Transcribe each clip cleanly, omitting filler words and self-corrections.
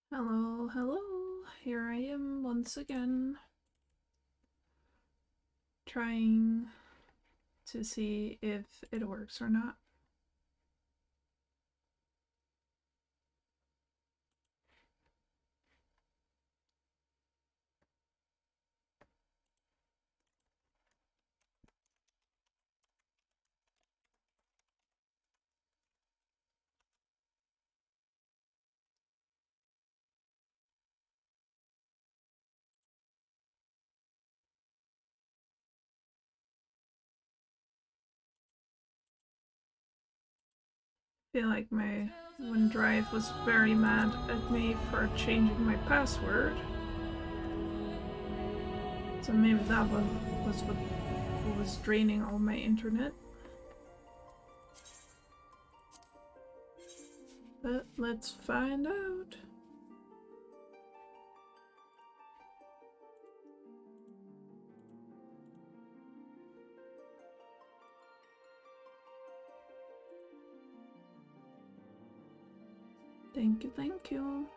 Hello, hello. Here I am once again, trying to see if it works or not. I feel like my OneDrive was very mad at me for changing my password. So maybe that was what was draining all my internet. But let's find out. Thank you, thank you.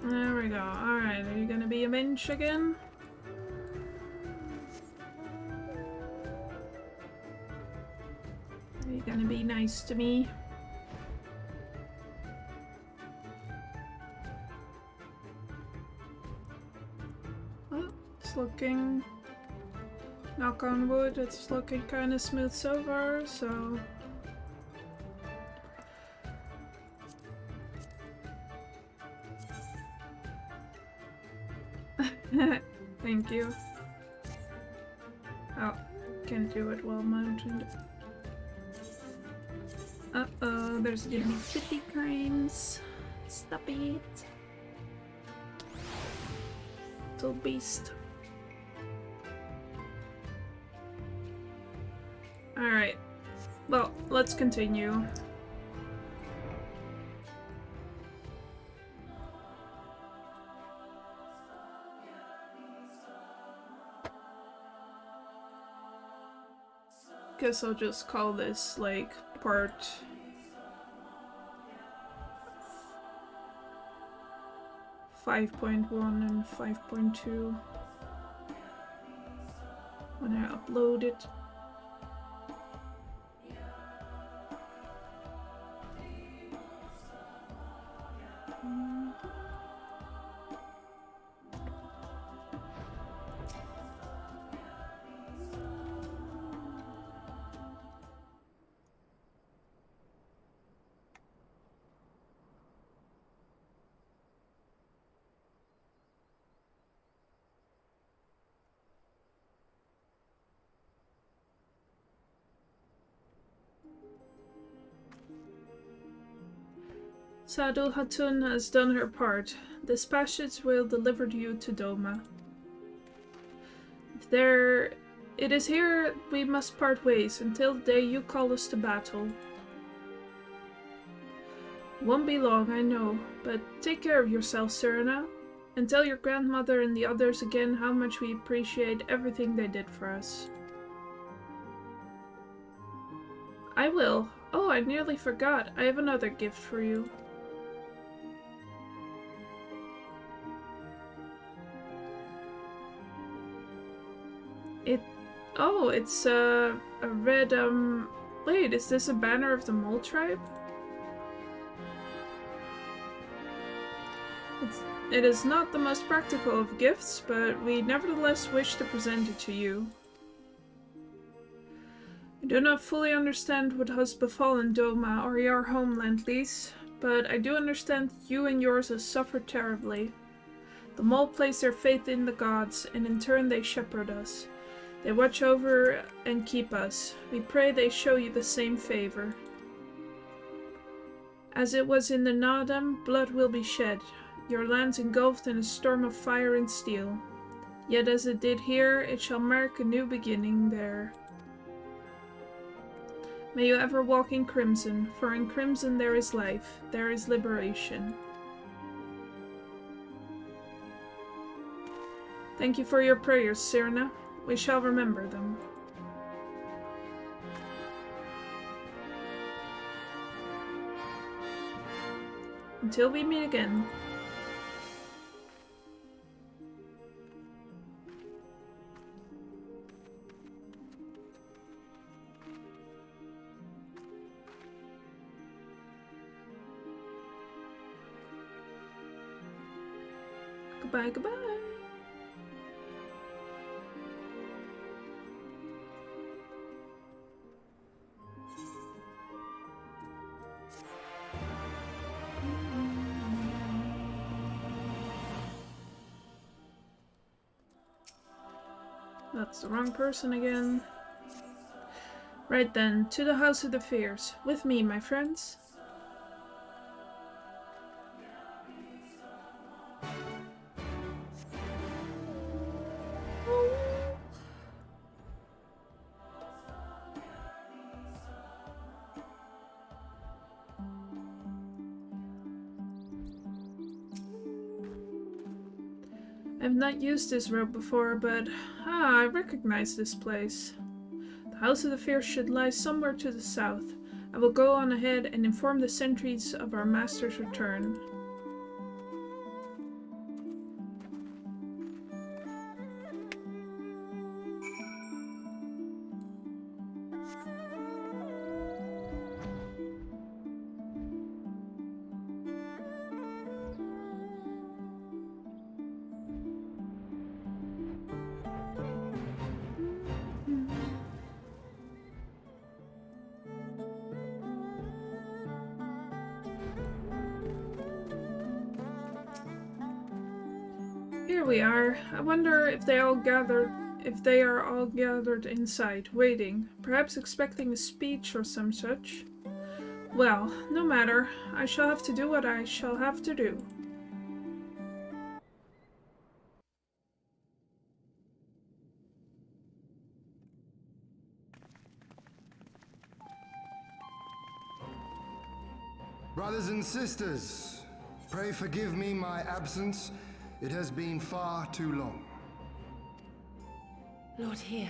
There we go. Alright, are you gonna be a minch again? Are you gonna be nice to me? Well, it's looking... Knock on wood, it's looking kind of smooth so far, so... Thank you. Oh, can't do it while mounted. Uh-oh, there's gonna be kitty crimes. Stop it. Little beast. Alright. Well, let's continue. Guess I'll just call this, like, part 5.1 and 5.2 when I upload it. Sadul Hatun has done her part. This passage will deliver you to Doma. It is here we must part ways until the day you call us to battle. Won't be long, I know, but take care of yourself, Serena, and tell your grandmother and the others again how much we appreciate everything they did for us. I will. Oh, I nearly forgot. I have another gift for you. It's a red, wait, is this a banner of the Mole tribe? It is not the most practical of gifts, but we nevertheless wish to present it to you. I do not fully understand what has befallen Doma or your homeland, Lise, but I do understand that you and yours have suffered terribly. The Mole place their faith in the gods, and in turn they shepherd us. They watch over and keep us. We pray they show you the same favor. As it was in the Nadam, blood will be shed, your lands engulfed in a storm of fire and steel. Yet as it did here, it shall mark a new beginning there. May you ever walk in crimson, for in crimson there is life, there is liberation. Thank you for your prayers, Cyrna. We shall remember them. Until we meet again. Goodbye, goodbye. That's the wrong person again. Right then, to the House of the Fears. With me, my friends. I've not used this road before, but I recognize this place. The House of the Fears should lie somewhere to the south. I will go on ahead and inform the sentries of our master's return. Here we are. I wonder if they are all gathered inside, waiting, perhaps expecting a speech or some such. Well, no matter. I shall have to do what I shall have to do. Brothers and sisters, pray forgive me my absence. It has been far too long. Lord Leanne.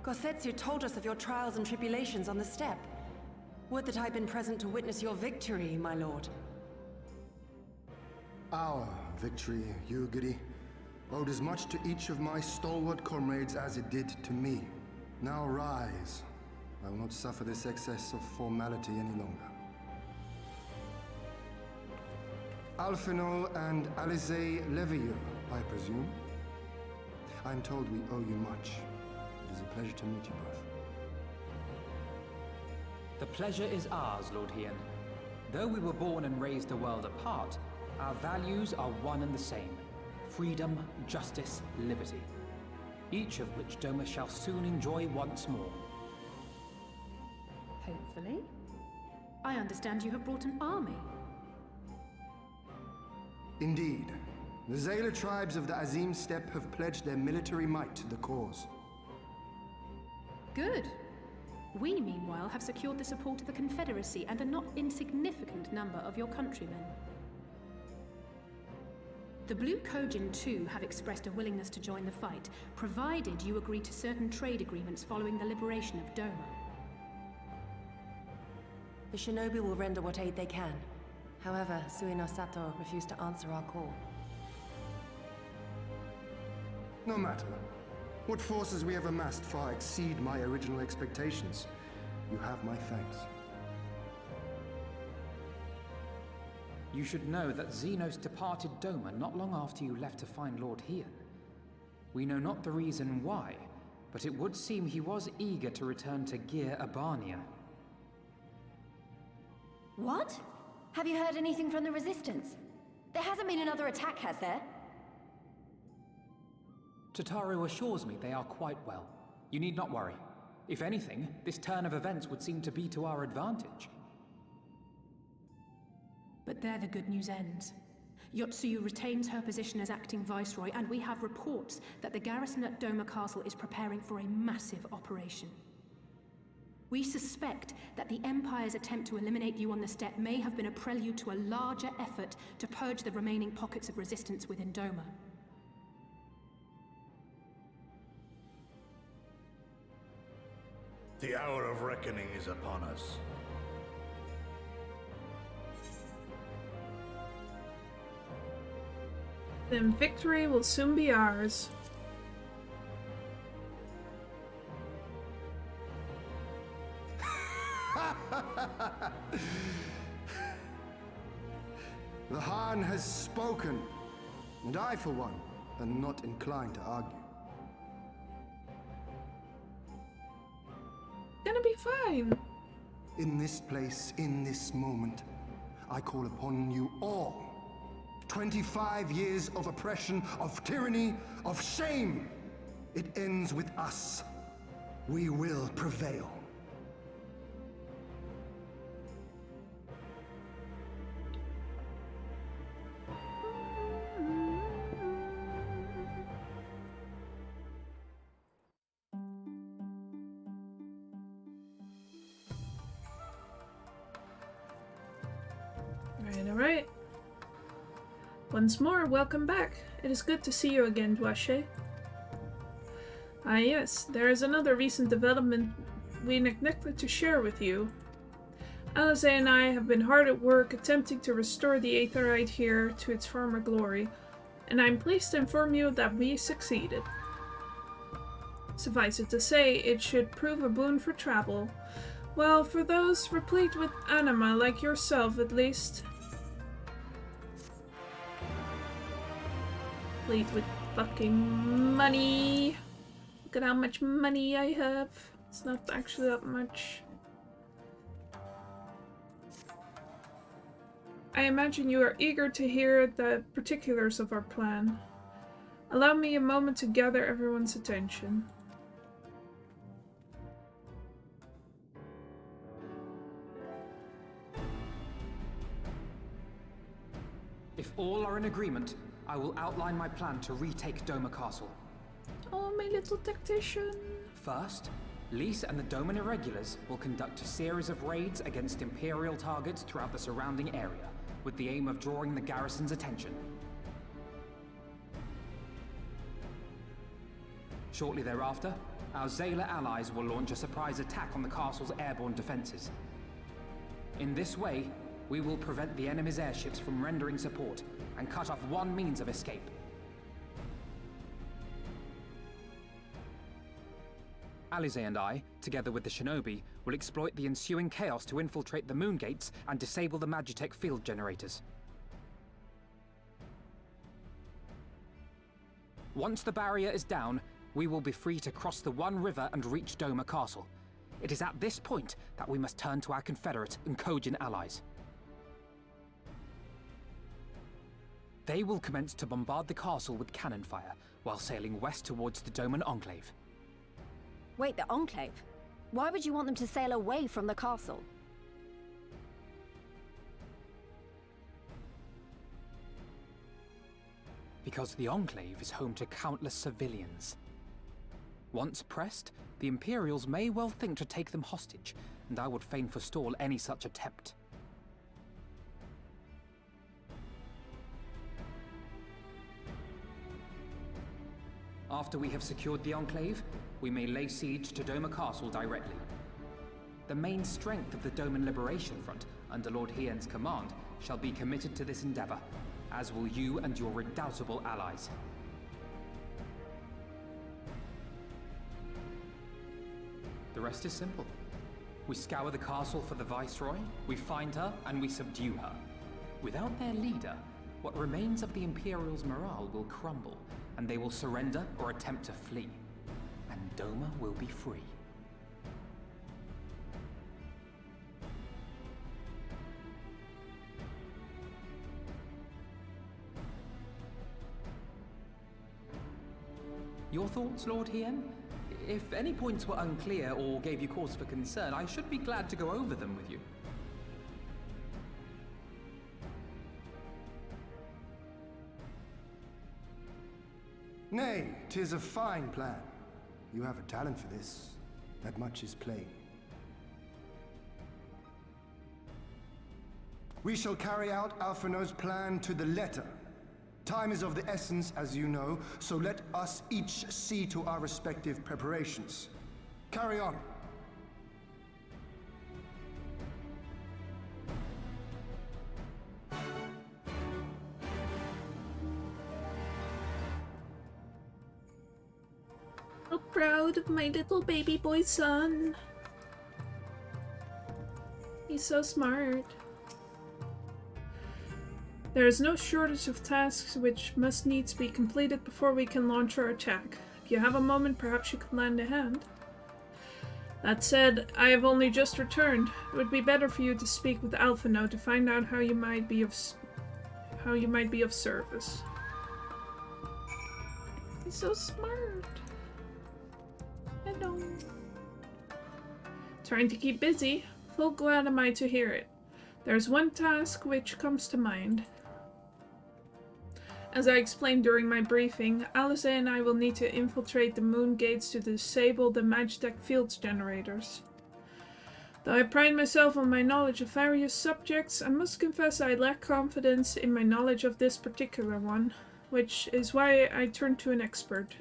Gosetsu told us of your trials and tribulations on the steppe. Would that I'd been present to witness your victory, my lord. Our victory, Yugiri, owed as much to each of my stalwart comrades as it did to me. Now rise. I will not suffer this excess of formality any longer. Alphinaud and Alice Levieux, I presume. I'm told we owe you much. It is a pleasure to meet you both. The pleasure is ours, Lord Leanne. Though we were born and raised a world apart, our values are one and the same. Freedom, justice, liberty. Each of which Doma shall soon enjoy once more. Hopefully. I understand you have brought an army. Indeed. The Zayla tribes of the Azim Steppe have pledged their military might to the cause. Good. We, meanwhile, have secured the support of the Confederacy and a not insignificant number of your countrymen. The Blue Kojin, too, have expressed a willingness to join the fight, provided you agree to certain trade agreements following the liberation of Doma. The shinobi will render what aid they can. However, Suino Sato refused to answer our call. No matter. What forces we have amassed far exceed my original expectations. You have my thanks. You should know that Xenos departed Doma not long after you left to find Lord Leanne. We know not the reason why, but it would seem he was eager to return to Gir Abania. What? Have you heard anything from the Resistance? There hasn't been another attack, has there? Tataru assures me they are quite well. You need not worry. If anything, this turn of events would seem to be to our advantage. But there the good news ends. Yotsuyu retains her position as acting viceroy, and we have reports that the garrison at Doma Castle is preparing for a massive operation. We suspect that the Empire's attempt to eliminate you on the steppe may have been a prelude to a larger effort to purge the remaining pockets of resistance within Doma. The hour of reckoning is upon us. Then victory will soon be ours. The Han has spoken, and I, for one, am not inclined to argue. Gonna be fine. In this place, in this moment, I call upon you all. 25 years of oppression, of tyranny, of shame. It ends with us. We will prevail. Alright. Once more, welcome back. It is good to see you again, Dwashe. Ah yes, there is another recent development we neglected to share with you. Alice and I have been hard at work attempting to restore the Aetherite here to its former glory, and I'm pleased to inform you that we succeeded. Suffice it to say, it should prove a boon for travel. Well, for those replete with anima like yourself, at least. Replete with fucking money. Look at how much money I have. It's not actually that much. I imagine you are eager to hear the particulars of our plan. Allow me a moment to gather everyone's attention. If all are in agreement, I will outline my plan to retake Doma Castle. Oh, my little tactician. First, Lise and the Doman Irregulars will conduct a series of raids against Imperial targets throughout the surrounding area, with the aim of drawing the garrison's attention. Shortly thereafter, our Zayla allies will launch a surprise attack on the castle's airborne defenses. In this way, we will prevent the enemy's airships from rendering support and cut off one means of escape. Alize and I, together with the shinobi, will exploit the ensuing chaos to infiltrate the moon gates and disable the Magitech field generators. Once the barrier is down, we will be free to cross the One River and reach Doma Castle. It is at this point that we must turn to our Confederate and Kojin allies. They will commence to bombard the castle with cannon fire, while sailing west towards the Doman Enclave. Wait, the Enclave? Why would you want them to sail away from the castle? Because the Enclave is home to countless civilians. Once pressed, the Imperials may well think to take them hostage, and I would fain forestall any such attempt. After we have secured the Enclave, we may lay siege to Doma Castle directly. The main strength of the Doman Liberation Front, under Lord Hien's command, shall be committed to this endeavor, as will you and your redoubtable allies. The rest is simple. We scour the castle for the Viceroy, we find her, and we subdue her. Without their leader, what remains of the Imperials' morale will crumble, and they will surrender or attempt to flee. And Doma will be free. Your thoughts, Lord Hien? If any points were unclear or gave you cause for concern, I should be glad to go over them with you. Nay, 'tis a fine plan. You have a talent for this. That much is plain. We shall carry out Alphino's plan to the letter. Time is of the essence, as you know, so let us each see to our respective preparations. Carry on. So proud of my little baby boy son. He's so smart. There is no shortage of tasks which must needs be completed before we can launch our attack. If you have a moment, perhaps you could lend a hand. That said, I have only just returned. It would be better for you to speak with Alphino to find out how you might be of service. He's so smart. I know. Trying to keep busy. Full glad am I to hear it. There's one task which comes to mind. As I explained during my briefing, Alice and I will need to infiltrate the moon gates to disable the Magitech fields generators. Though I pride myself on my knowledge of various subjects, I must confess I lack confidence in my knowledge of this particular one, which is why I turned to an expert.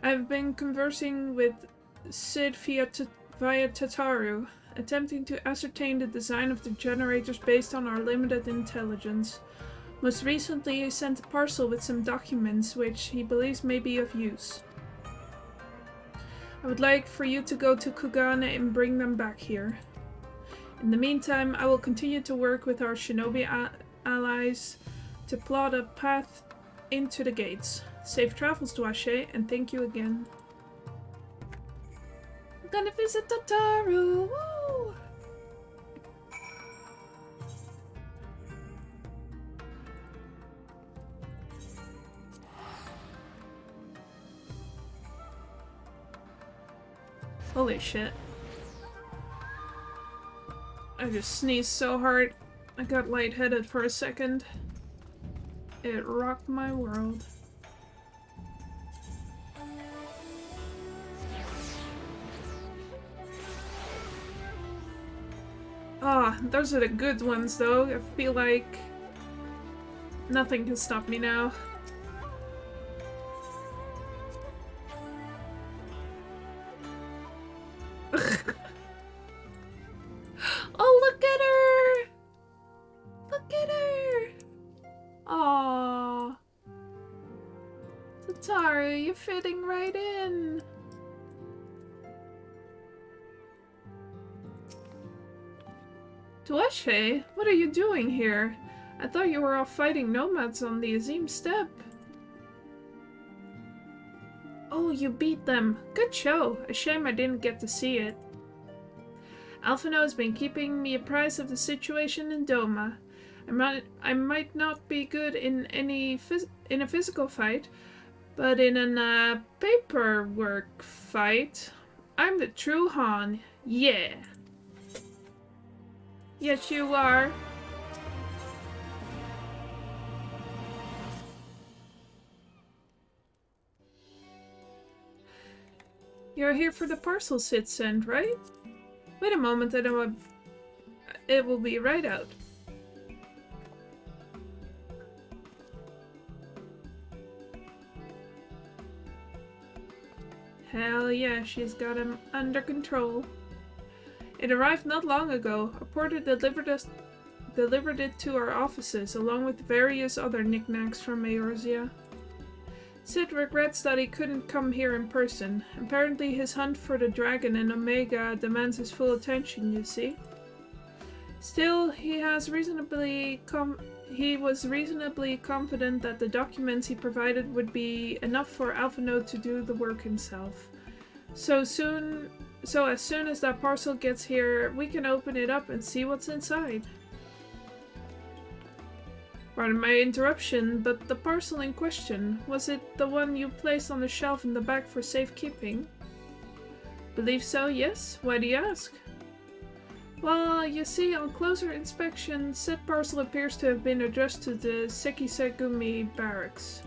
I've been conversing with Sid via Tataru, attempting to ascertain the design of the generators based on our limited intelligence. Most recently, he sent a parcel with some documents which he believes may be of use. I would like for you to go to Kugane and bring them back here. In the meantime, I will continue to work with our shinobi allies to plot a path into the gates. Safe travels to Ashe, and thank you again. I'm gonna visit Tataru! Woo! Holy shit. I just sneezed so hard, I got lightheaded for a second. It rocked my world. Ah, those are the good ones though. I feel like nothing can stop me now. Oh, look at her! Look at her! Aww. Tataru, you're fitting right in. Tuashe, what are you doing here? I thought you were off fighting nomads on the Azim steppe. Oh, you beat them. Good show. A shame I didn't get to see it. Alphino has been keeping me apprised of the situation in Doma. I might not be good in a physical fight, but in a paperwork fight, I'm the true Han. Yeah. Yes, you are. You're here for the parcel Sid sent, right? Wait a moment, I know it will be right out. Hell yeah, she's got him under control. It arrived not long ago. A porter delivered it to our offices, along with various other knickknacks from Eorzea. Sid regrets that he couldn't come here in person. Apparently his hunt for the dragon in Omega demands his full attention, you see. Still, he was reasonably confident that the documents he provided would be enough for Alphino to do the work himself. So as soon as that parcel gets here, we can open it up and see what's inside. Pardon my interruption, but the parcel in question, was it the one you placed on the shelf in the back for safekeeping? Believe so, yes? Why do you ask? Well, you see, on closer inspection, said parcel appears to have been addressed to the Sekisegumi barracks.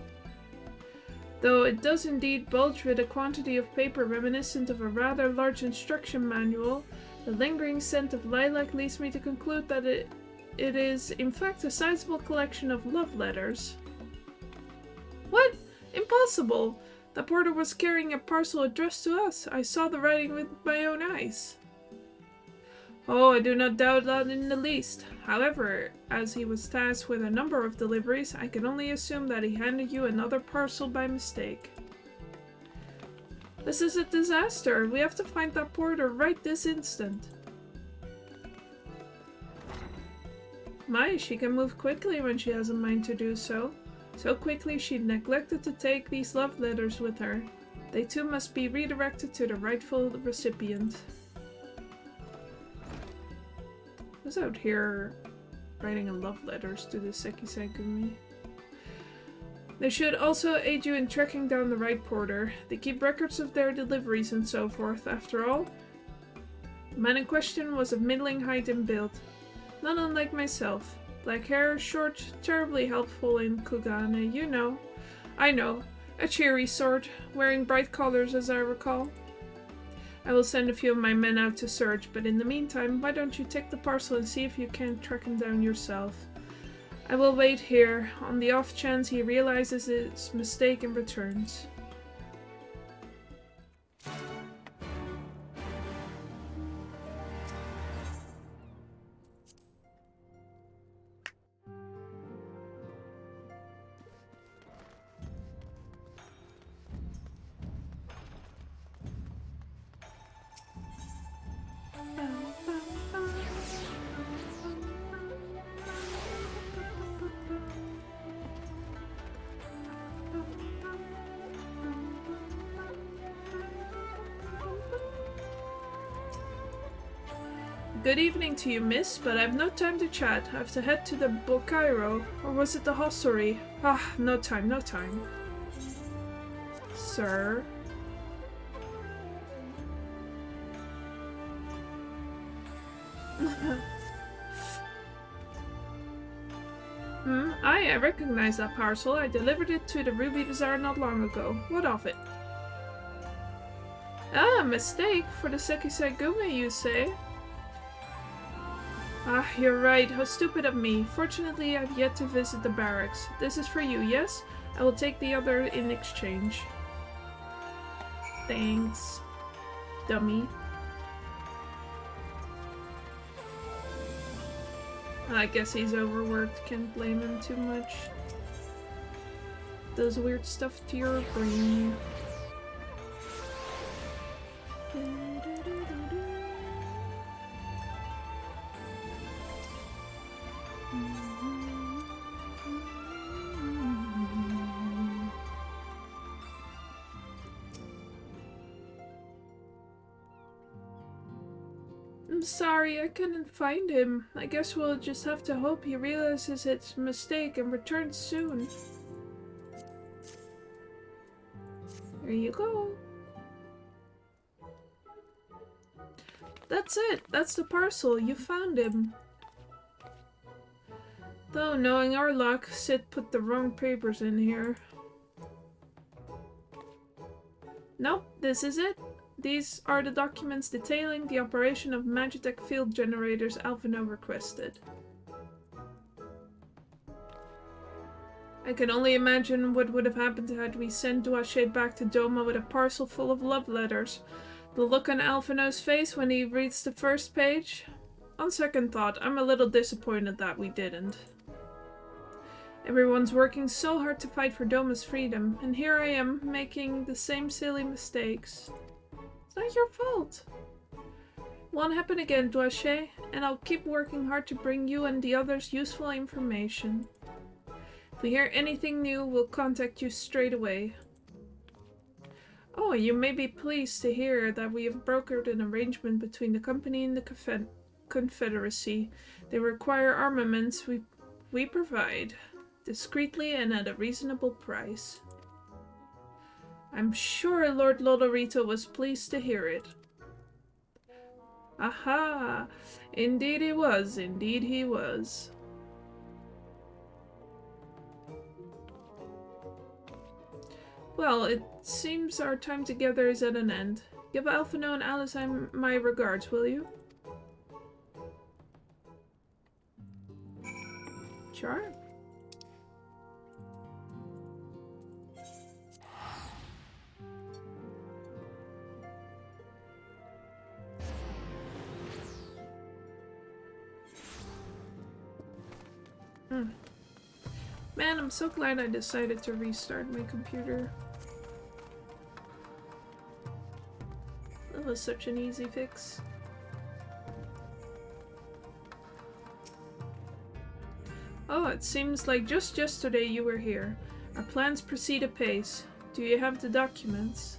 though it does indeed bulge with a quantity of paper reminiscent of a rather large instruction manual. The lingering scent of lilac leads me to conclude that it is, in fact, a sizable collection of love letters. What? Impossible! The porter was carrying a parcel addressed to us. I saw the writing with my own eyes. Oh, I do not doubt that in the least. However, as he was tasked with a number of deliveries, I can only assume that he handed you another parcel by mistake. This is a disaster. We have to find that porter right this instant. My, she can move quickly when she has a mind to do so. So quickly she neglected to take these love letters with her. They too must be redirected to the rightful recipient. Who's out here writing love letters to the Sekisei Gumi? They should also aid you in tracking down the right porter. They keep records of their deliveries and so forth, after all. The man in question was of middling height and build, not unlike myself. Black hair, short, terribly helpful in Kugane, you know. I know, a cheery sort, wearing bright colors as I recall. I will send a few of my men out to search, but in the meantime, why don't you take the parcel and see if you can track him down yourself? I will wait here, on the off chance he realizes his mistake and returns. Good evening to you, miss, but I've no time to chat. I have to head to the Bokairo, or was it the hostelry? Ah, no time, no time. Sir? I recognize that parcel. I delivered it to the Ruby Bazaar not long ago. What of it? Ah, mistake for the Sekisei Gumi, you say? Ah, you're right. How stupid of me. Fortunately, I've yet to visit the barracks. This is for you, yes? I will take the other in exchange. Thanks, dummy. I guess he's overworked. Can't blame him too much. Does weird stuff to your brain. I'm sorry, I couldn't find him. I guess we'll just have to hope he realizes its mistake and returns soon. There you go. That's it. That's the parcel. You found him. Though, knowing our luck, Sid put the wrong papers in here. Nope, this is it. These are the documents detailing the operation of Magitech field generators Alphino requested. I can only imagine what would have happened had we sent Duache back to Doma with a parcel full of love letters. The look on Alphino's face when he reads the first page? On second thought, I'm a little disappointed that we didn't. Everyone's working so hard to fight for Doma's freedom, and here I am, making the same silly mistakes. It's not your fault. Won't happen again, Duache, and I'll keep working hard to bring you and the others useful information. If we hear anything new, we'll contact you straight away. Oh, you may be pleased to hear that we have brokered an arrangement between the company and the Confederacy. They require armaments we provide, discreetly and at a reasonable price. I'm sure Lord Lodorito was pleased to hear it. Aha! Indeed he was, indeed he was. Well, it seems our time together is at an end. Give Alphino and Alice my regards, will you? Sure. Man, I'm so glad I decided to restart my computer. That was such an easy fix. Oh, it seems like just yesterday you were here. Our plans proceed apace. Do you have the documents?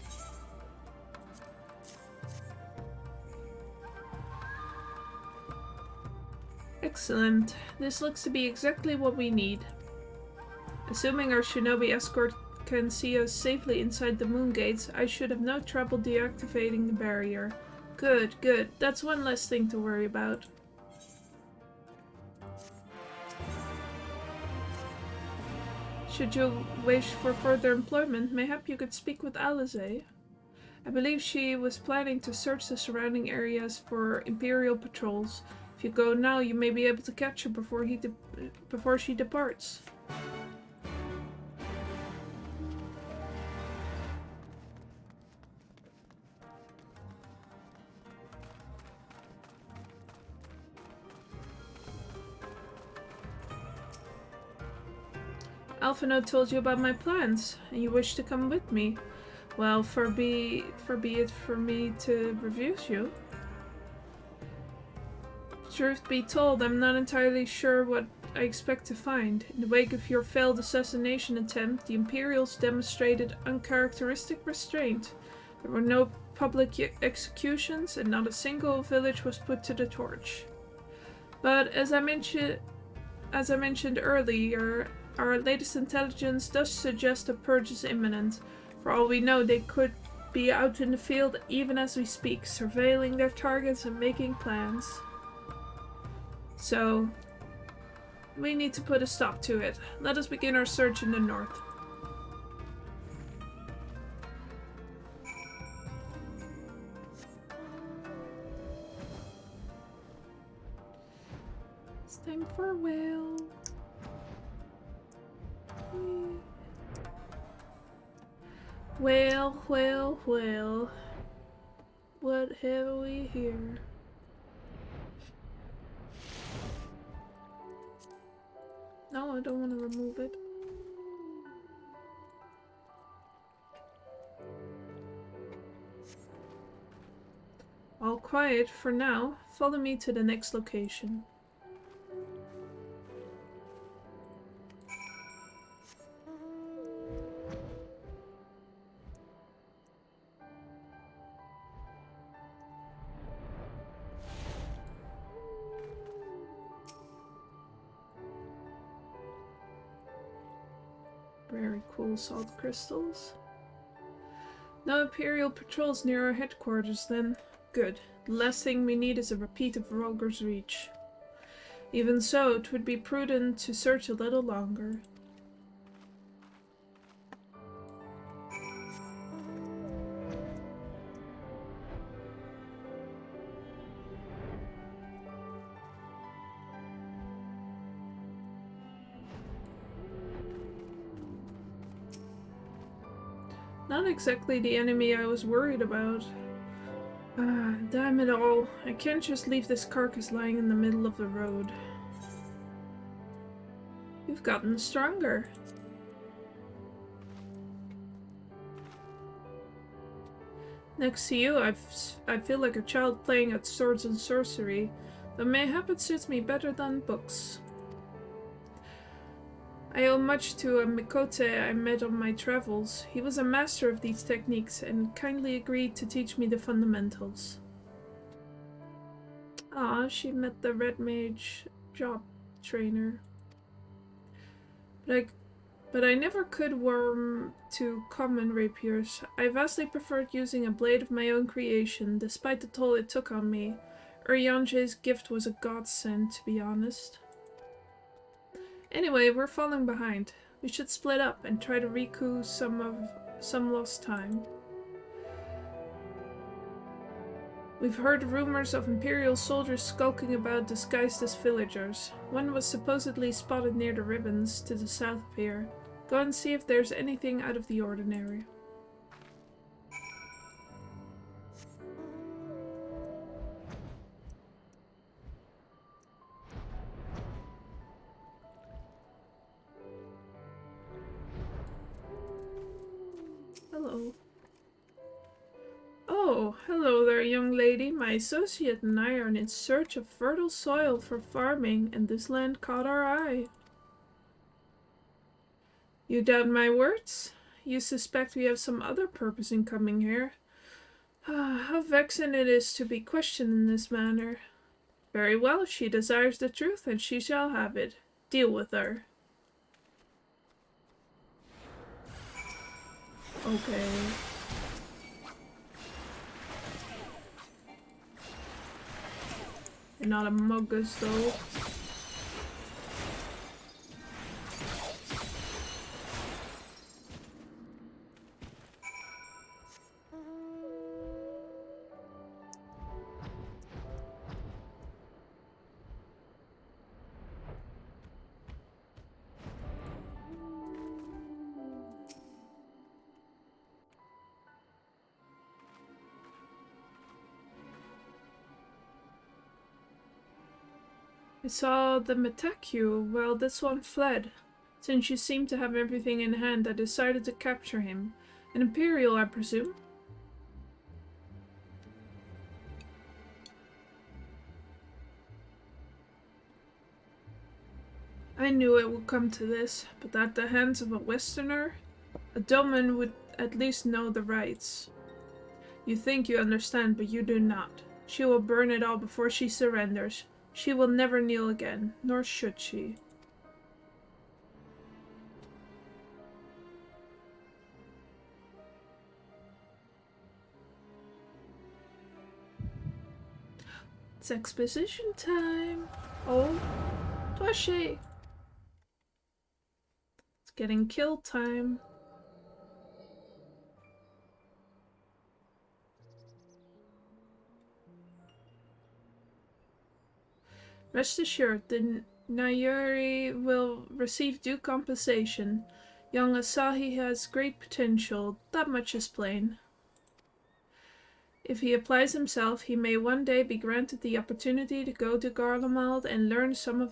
Excellent. This looks to be exactly what we need. Assuming our shinobi escort can see us safely inside the moon gates, I should have no trouble deactivating the barrier. Good, good. That's one less thing to worry about. Should you wish for further employment, mayhap you could speak with Alize. I believe she was planning to search the surrounding areas for Imperial patrols. If you go now, you may be able to catch her before she departs. Alphino told you about my plans, and you wish to come with me. Well, far be it for me to refuse you. Truth be told, I'm not entirely sure what I expect to find. In the wake of your failed assassination attempt, the Imperials demonstrated uncharacteristic restraint. There were no public executions, and not a single village was put to the torch. But as I mentioned earlier, our latest intelligence does suggest a purge is imminent. For all we know, they could be out in the field even as we speak, surveilling their targets and making plans. So, we need to put a stop to it. Let us begin our search in the north. It's time for a whale. Well, well, well. What have we here? No, I don't want to remove it. All quiet for now. Follow me to the next location. Very cool salt crystals. No Imperial patrols near our headquarters then. Good. The last thing we need is a repeat of Rolger's Reach. Even so, it would be prudent to search a little longer. Not exactly the enemy I was worried about. Damn it all. I can't just leave this carcass lying in the middle of the road. You've gotten stronger. Next to you, I feel like a child playing at swords and sorcery, but mayhap it suits me better than books. I owe much to a Mikote I met on my travels. He was a master of these techniques and kindly agreed to teach me the fundamentals. Ah, she met the Red Mage job trainer. But I never could warm to common rapiers. I vastly preferred using a blade of my own creation, despite the toll it took on me. Urianje's gift was a godsend, to be honest. Anyway, we're falling behind. We should split up and try to recoup some some lost time. We've heard rumors of Imperial soldiers skulking about disguised as villagers. One was supposedly spotted near the ribbons to the south of here. Go and see if there's anything out of the ordinary. Hello. Oh, hello there, young lady. My associate and I are in search of fertile soil for farming, and this land caught our eye. You doubt my words? You suspect we have some other purpose in coming here? Ah, how vexing it is to be questioned in this manner. Very well, she desires the truth, and she shall have it. Deal with her. Okay. You're not a muggus, though. I saw them attack you. Well, this one fled. Since you seem to have everything in hand, I decided to capture him. An Imperial, I presume? I knew it would come to this, but at the hands of a Westerner? A Doman would at least know the rights. You think you understand, but you do not. She will burn it all before she surrenders. She will never kneel again, nor should she. It's exposition time. Oh, does she? It's getting kill time. Rest assured, the Nayuri will receive due compensation. Young Asahi has great potential, that much is plain. If he applies himself, he may one day be granted the opportunity to go to Garlemald and learn from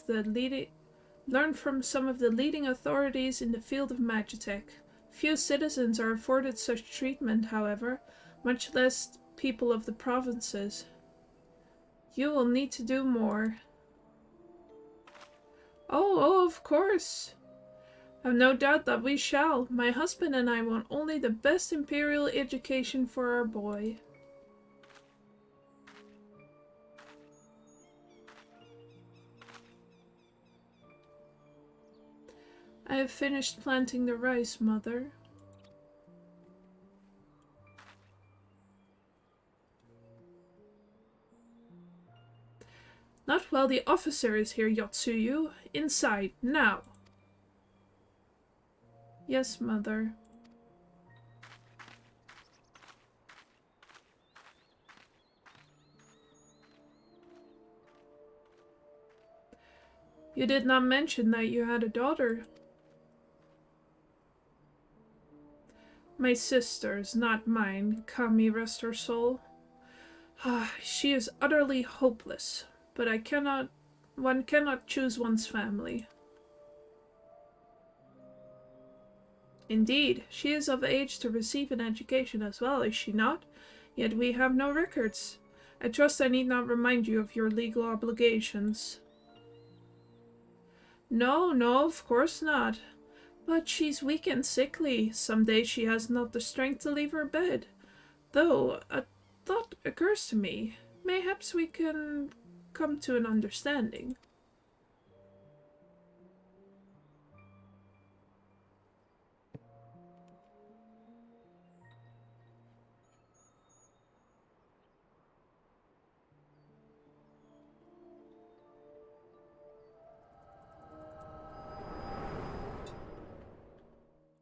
some of the leading authorities in the field of magitech. Few citizens are afforded such treatment, however, much less people of the provinces. You will need to do more. Oh, of course. I've no doubt that we shall. My husband and I want only the best Imperial education for our boy. I have finished planting the rice, Mother. Not while the officer is here, Yotsuyu. Inside, now. Yes, Mother. You did not mention that you had a daughter. My sister's, not mine. Kami rest her soul. She is utterly hopeless, but one cannot choose one's family. Indeed, she is of age to receive an education as well, is she not? Yet we have no records. I trust I need not remind you of your legal obligations. No, of course not. But she's weak and sickly. Some days she has not the strength to leave her bed. Though, a thought occurs to me. Mayhaps we can come to an understanding.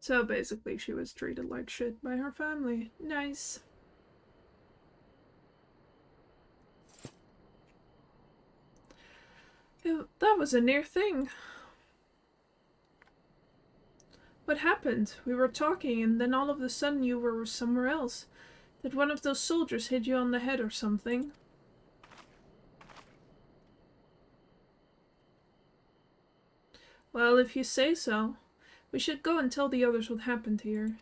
So basically she was treated like shit by her family. Nice. That was a near thing. What happened? We were talking and then all of a sudden you were somewhere else. Did one of those soldiers hit you on the head or something? Well, if you say so. We should go and tell the others what happened here.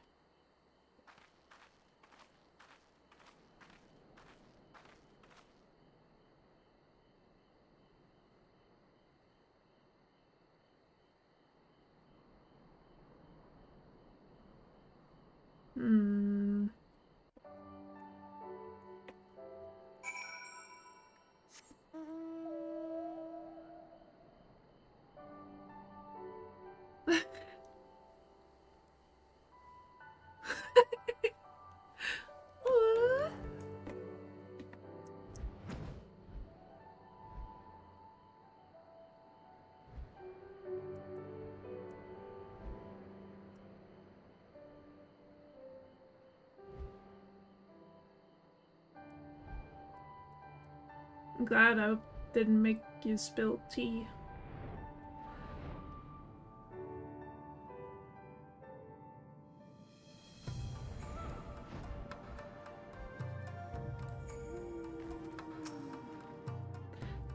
I'm glad I didn't make you spill tea.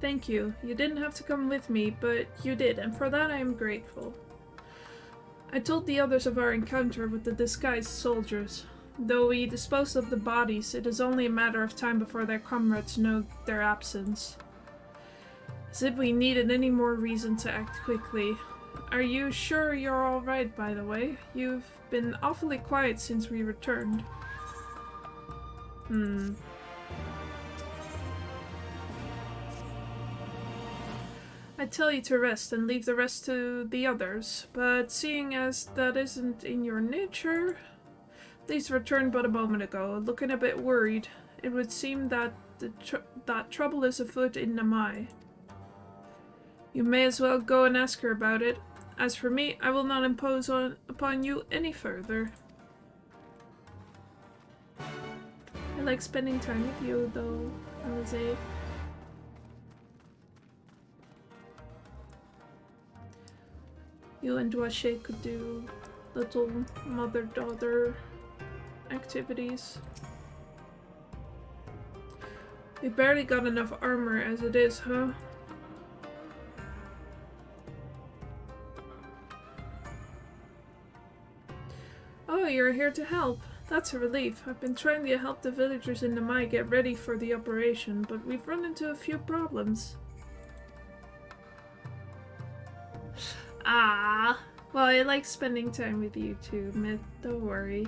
Thank you. You didn't have to come with me, but you did, and for that I am grateful. I told the others of our encounter with the disguised soldiers. Though we disposed of the bodies, it is only a matter of time before their comrades know their absence. As if we needed any more reason to act quickly. Are you sure you're alright, by the way? You've been awfully quiet since we returned. I tell you to rest and leave the rest to the others, but seeing as that isn't in your nature... Please returned but a moment ago, looking a bit worried. It would seem that that trouble is afoot in Namai. You may as well go and ask her about it. As for me, I will not impose upon you any further. I like spending time with you, though, Alize. You and Dwashe could do little mother-daughter activities. We barely got enough armor as it is, huh? Oh, you're here to help. That's a relief. I've been trying to help the villagers in Namai get ready for the operation, but we've run into a few problems. Ah, well, I like spending time with you too, Myth. Don't worry.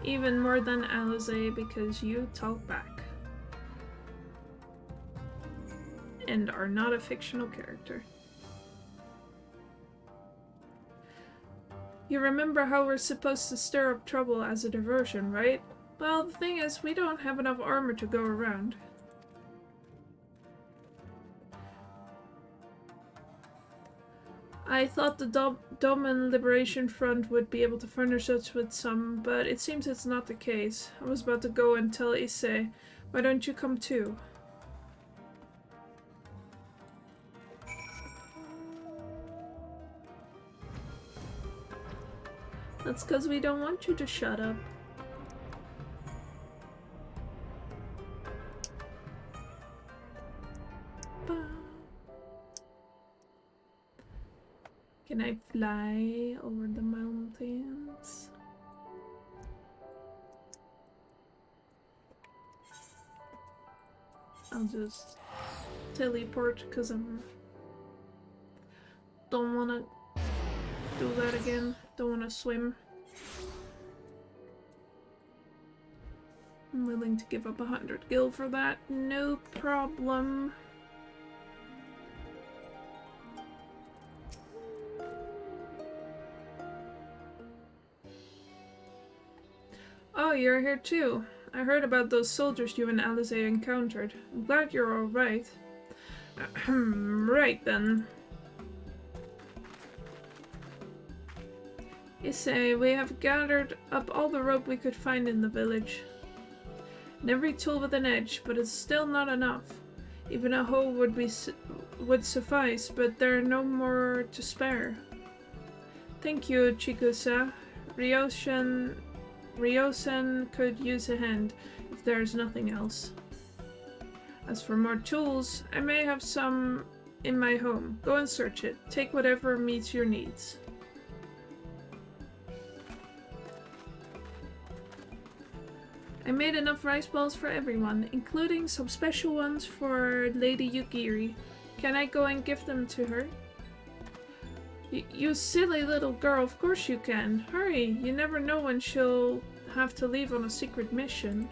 Even more than Alize because you talk back. And are not a fictional character. You remember how we're supposed to stir up trouble as a diversion, right? Well, the thing is, we don't have enough armor to go around. I thought the Doman Liberation Front would be able to furnish us with some, but it seems it's not the case. I was about to go and tell Issei. Why don't you come too? That's because we don't want you to shut up. Can I fly over the mountains? I'll just teleport because I don't want to do that again. Don't want to swim. I'm willing to give up 100 gil for that. No problem. you're here too. I heard about those soldiers you and Alisaie encountered. I'm glad you're alright. Right then. Issei, we have gathered up all the rope we could find in the village. And every tool with an edge, but it's still not enough. Even a hoe would suffice, but there are no more to spare. Thank you, Chikusa. Ryosen could use a hand if there's nothing else. As for more tools, I may have some in my home. Go and search it. Take whatever meets your needs. I made enough rice balls for everyone, including some special ones for Lady Yugiri. Can I go and give them to her? You silly little girl, of course you can. Hurry, you never know when she'll have to leave on a secret mission.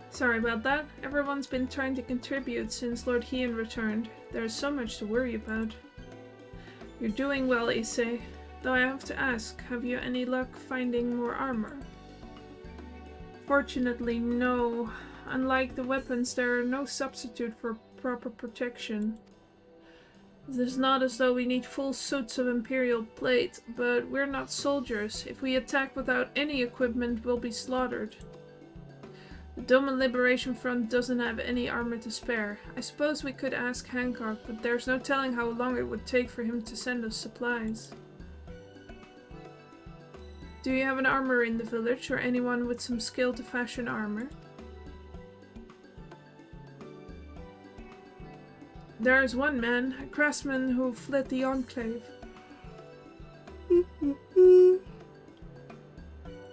Sorry about that. Everyone's been trying to contribute since Lord Hien returned. There's so much to worry about. You're doing well, Issei. Though I have to ask, have you any luck finding more armor? Fortunately, no. Unlike the weapons, there are no substitute for proper protection. It is not as though we need full suits of Imperial plate, but we're not soldiers. If we attack without any equipment, we'll be slaughtered. The Doma Liberation Front doesn't have any armor to spare. I suppose we could ask Hancock, but there's no telling how long it would take for him to send us supplies. Do you have an armorer in the village, or anyone with some skill to fashion armor? There is one man, a craftsman who fled the Enclave.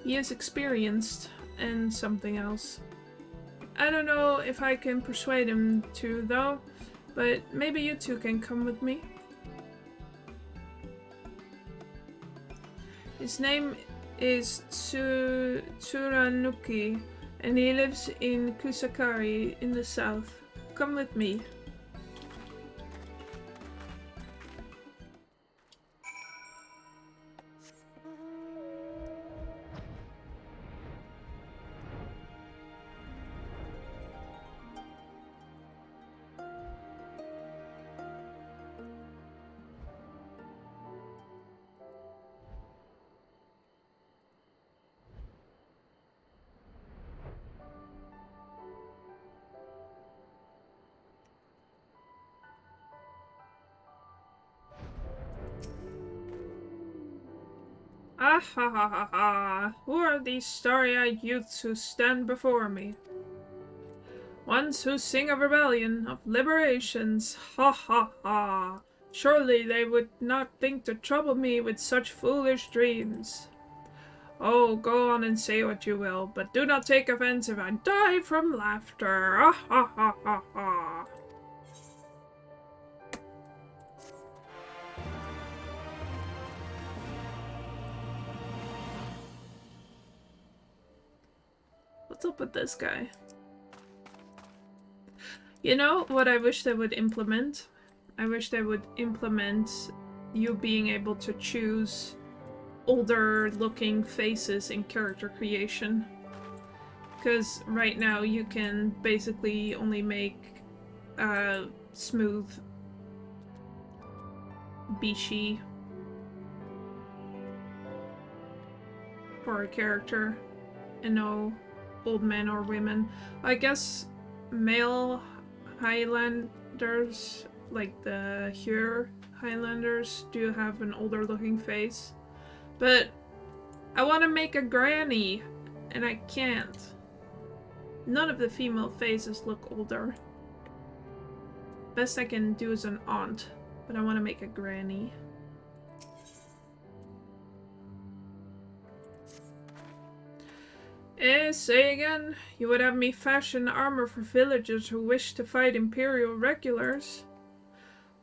He is experienced, and something else. I don't know if I can persuade him to, though, but maybe you two can come with me. His name is Tsuranouki, and he lives in Kusakari in the south. Come with me. Ah ha ha ha ha! Who are these starry-eyed youths who stand before me? Ones who sing of rebellion, of liberations. Ha ha ha! Surely they would not think to trouble me with such foolish dreams. Oh, go on and say what you will, but do not take offense if I die from laughter. Ah ha ha ha ha! What's up with this guy? You know what I wish they would implement? I wish they would implement you being able to choose older looking faces in character creation. Because right now you can basically only make smooth Bishi for a character and no old men or women. I guess male Highlanders, like the Hyur Highlanders, do have an older looking face. But I want to make a granny, and I can't. None of the female faces look older. Best I can do is an aunt, but I want to make a granny. Say again, you would have me fashion armor for villagers who wish to fight Imperial regulars?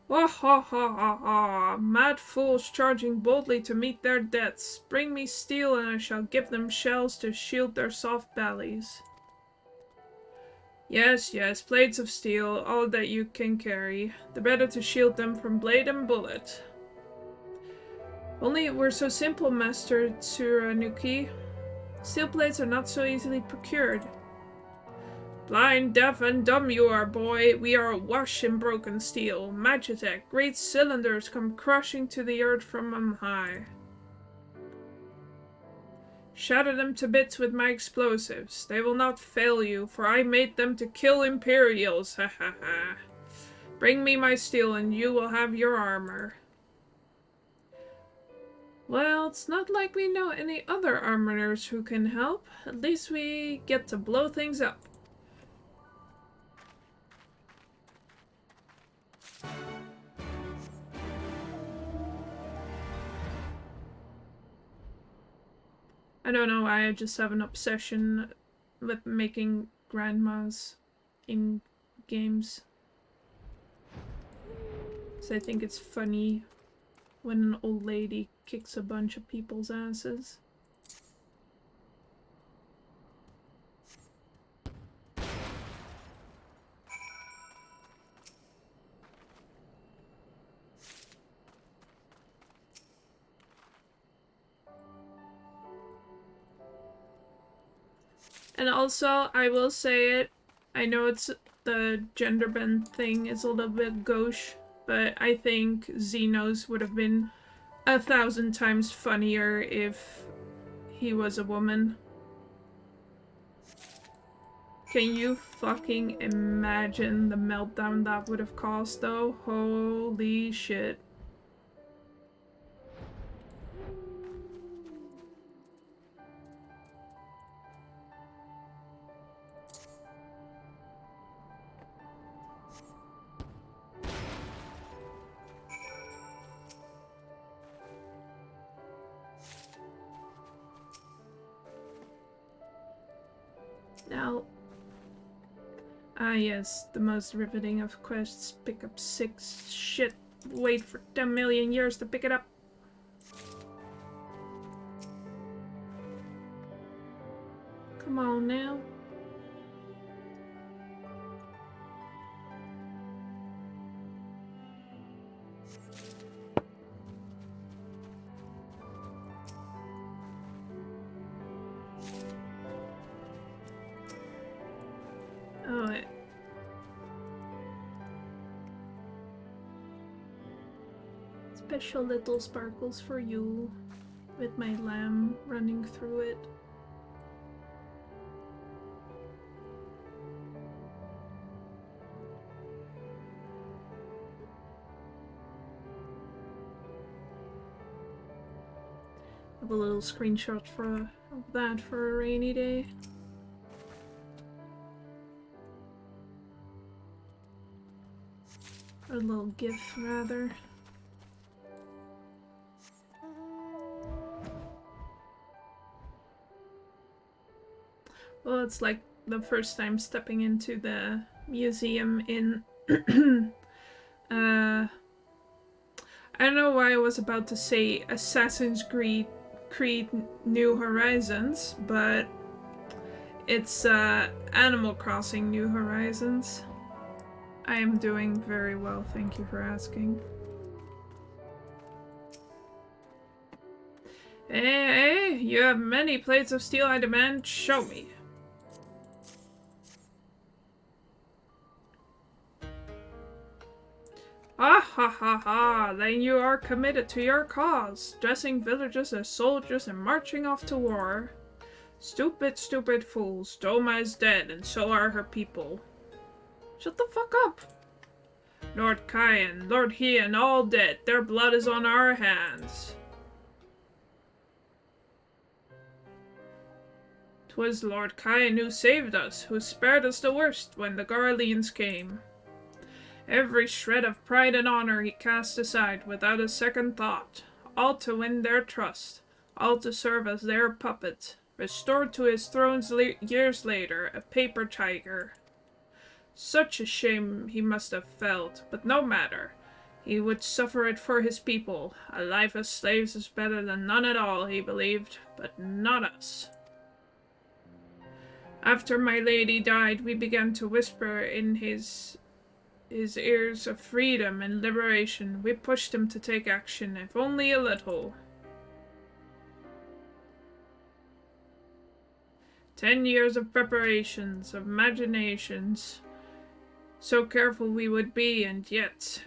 Wah ha ha ha ha! Mad fools charging boldly to meet their deaths. Bring me steel and I shall give them shells to shield their soft bellies. Yes, yes, plates of steel, all that you can carry. The better to shield them from blade and bullet. Only it were so simple, Master Tsurunuki. Steel plates are not so easily procured. Blind, deaf, and dumb you are, boy. We are awash in broken steel. Magitech, great cylinders come crushing to the earth from on high. Shatter them to bits with my explosives. They will not fail you, for I made them to kill Imperials. Ha ha ha. Bring me my steel and you will have your armor. Well, it's not like we know any other armorers who can help. At least we get to blow things up. I don't know why, I just have an obsession with making grandmas in games. So I think it's funny when an old lady kicks a bunch of people's asses. And also, I will say it, I know it's the gender bend thing is a little bit gauche, but I think Xenos would have been 1,000 times funnier if he was a woman. Can you fucking imagine the meltdown that would have caused though? Holy shit. Now, yes, the most riveting of quests. Pick up 6. Shit, wait for 10 million years to pick it up. Come on now. Oh, special little sparkles for you, with my lamb running through it. I have a little screenshot of that for a rainy day. Or a little gif, rather. Well, it's like the first time stepping into the museum in... I don't know why I was about to say Assassin's Creed New Horizons, but it's Animal Crossing New Horizons. I am doing very well, thank you for asking. Hey, you have many plates of steel I demand, show me. Ah ha ha ha, then you are committed to your cause, dressing villagers as soldiers and marching off to war. Stupid, stupid fools, Doma is dead and so are her people. Shut the fuck up! Lord Kyan, Lord Heian, all dead, their blood is on our hands. 'Twas Lord Kyan who saved us, who spared us the worst when the Garleans came. Every shred of pride and honor he cast aside without a second thought, all to win their trust, all to serve as their puppet, restored to his throne years later, a paper tiger. Such a shame he must have felt, but no matter. He would suffer it for his people. A life as slaves is better than none at all, he believed, but not us. After my lady died, we began to whisper in his ears of freedom and liberation. We pushed him to take action, if only a little. 10 years of preparations, of imaginations. So careful we would be, and yet,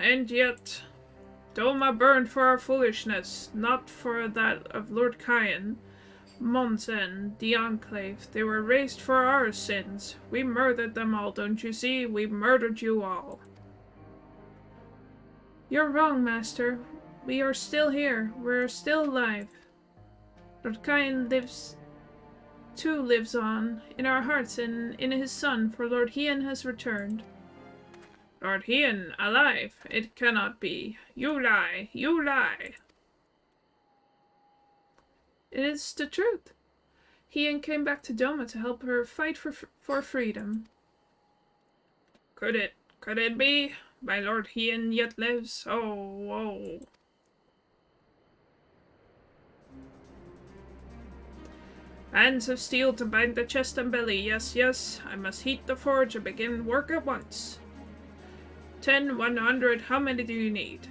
Doma burned for our foolishness, not for that of Lord Kyan. Mons and the Enclave, they were raised for our sins. We murdered them all, don't you see? We murdered you all. You're wrong, Master. We are still here. We're still alive. Lord Kyan lives on, in our hearts and in his son, for Lord Hien has returned. Lord Hien, alive? It cannot be. You lie. You lie. It is the truth. Hien came back to Doma to help her fight for freedom. Could it be? My Lord Hien yet lives? Oh. Hands of steel to bind the chest and belly. Yes. I must heat the forge and begin work at once. 10, 100, how many do you need?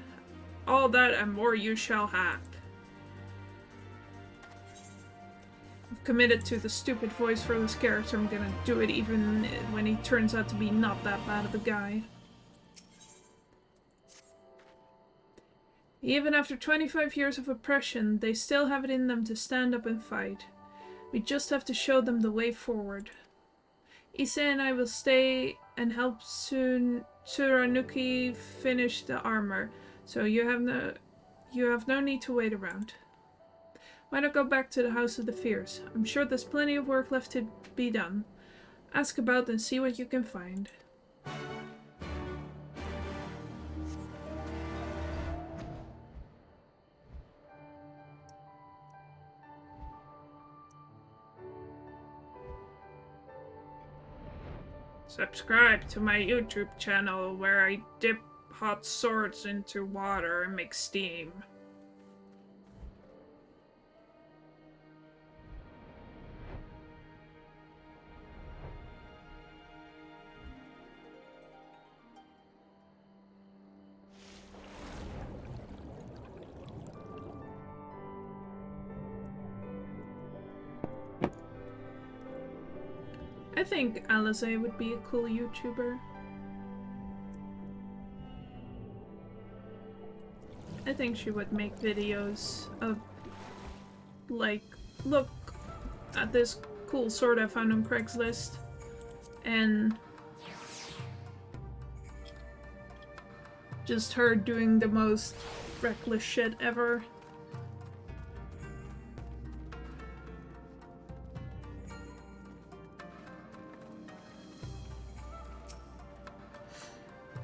All that and more you shall have. I've committed to the stupid voice for this character. I'm gonna do it even when he turns out to be not that bad of a guy. Even after 25 years of oppression, they still have it in them to stand up and fight. We just have to show them the way forward. Issa and I will stay and help Tsuranuki finish the armor, so you have no need to wait around. Why not go back to the House of the Fierce? I'm sure there's plenty of work left to be done. Ask about and see what you can find. Subscribe to my YouTube channel where I dip hot swords into water and make steam. I think Alize would be a cool YouTuber. I think she would make videos of, like, look at this cool sword I found on Craigslist, and just her doing the most reckless shit ever.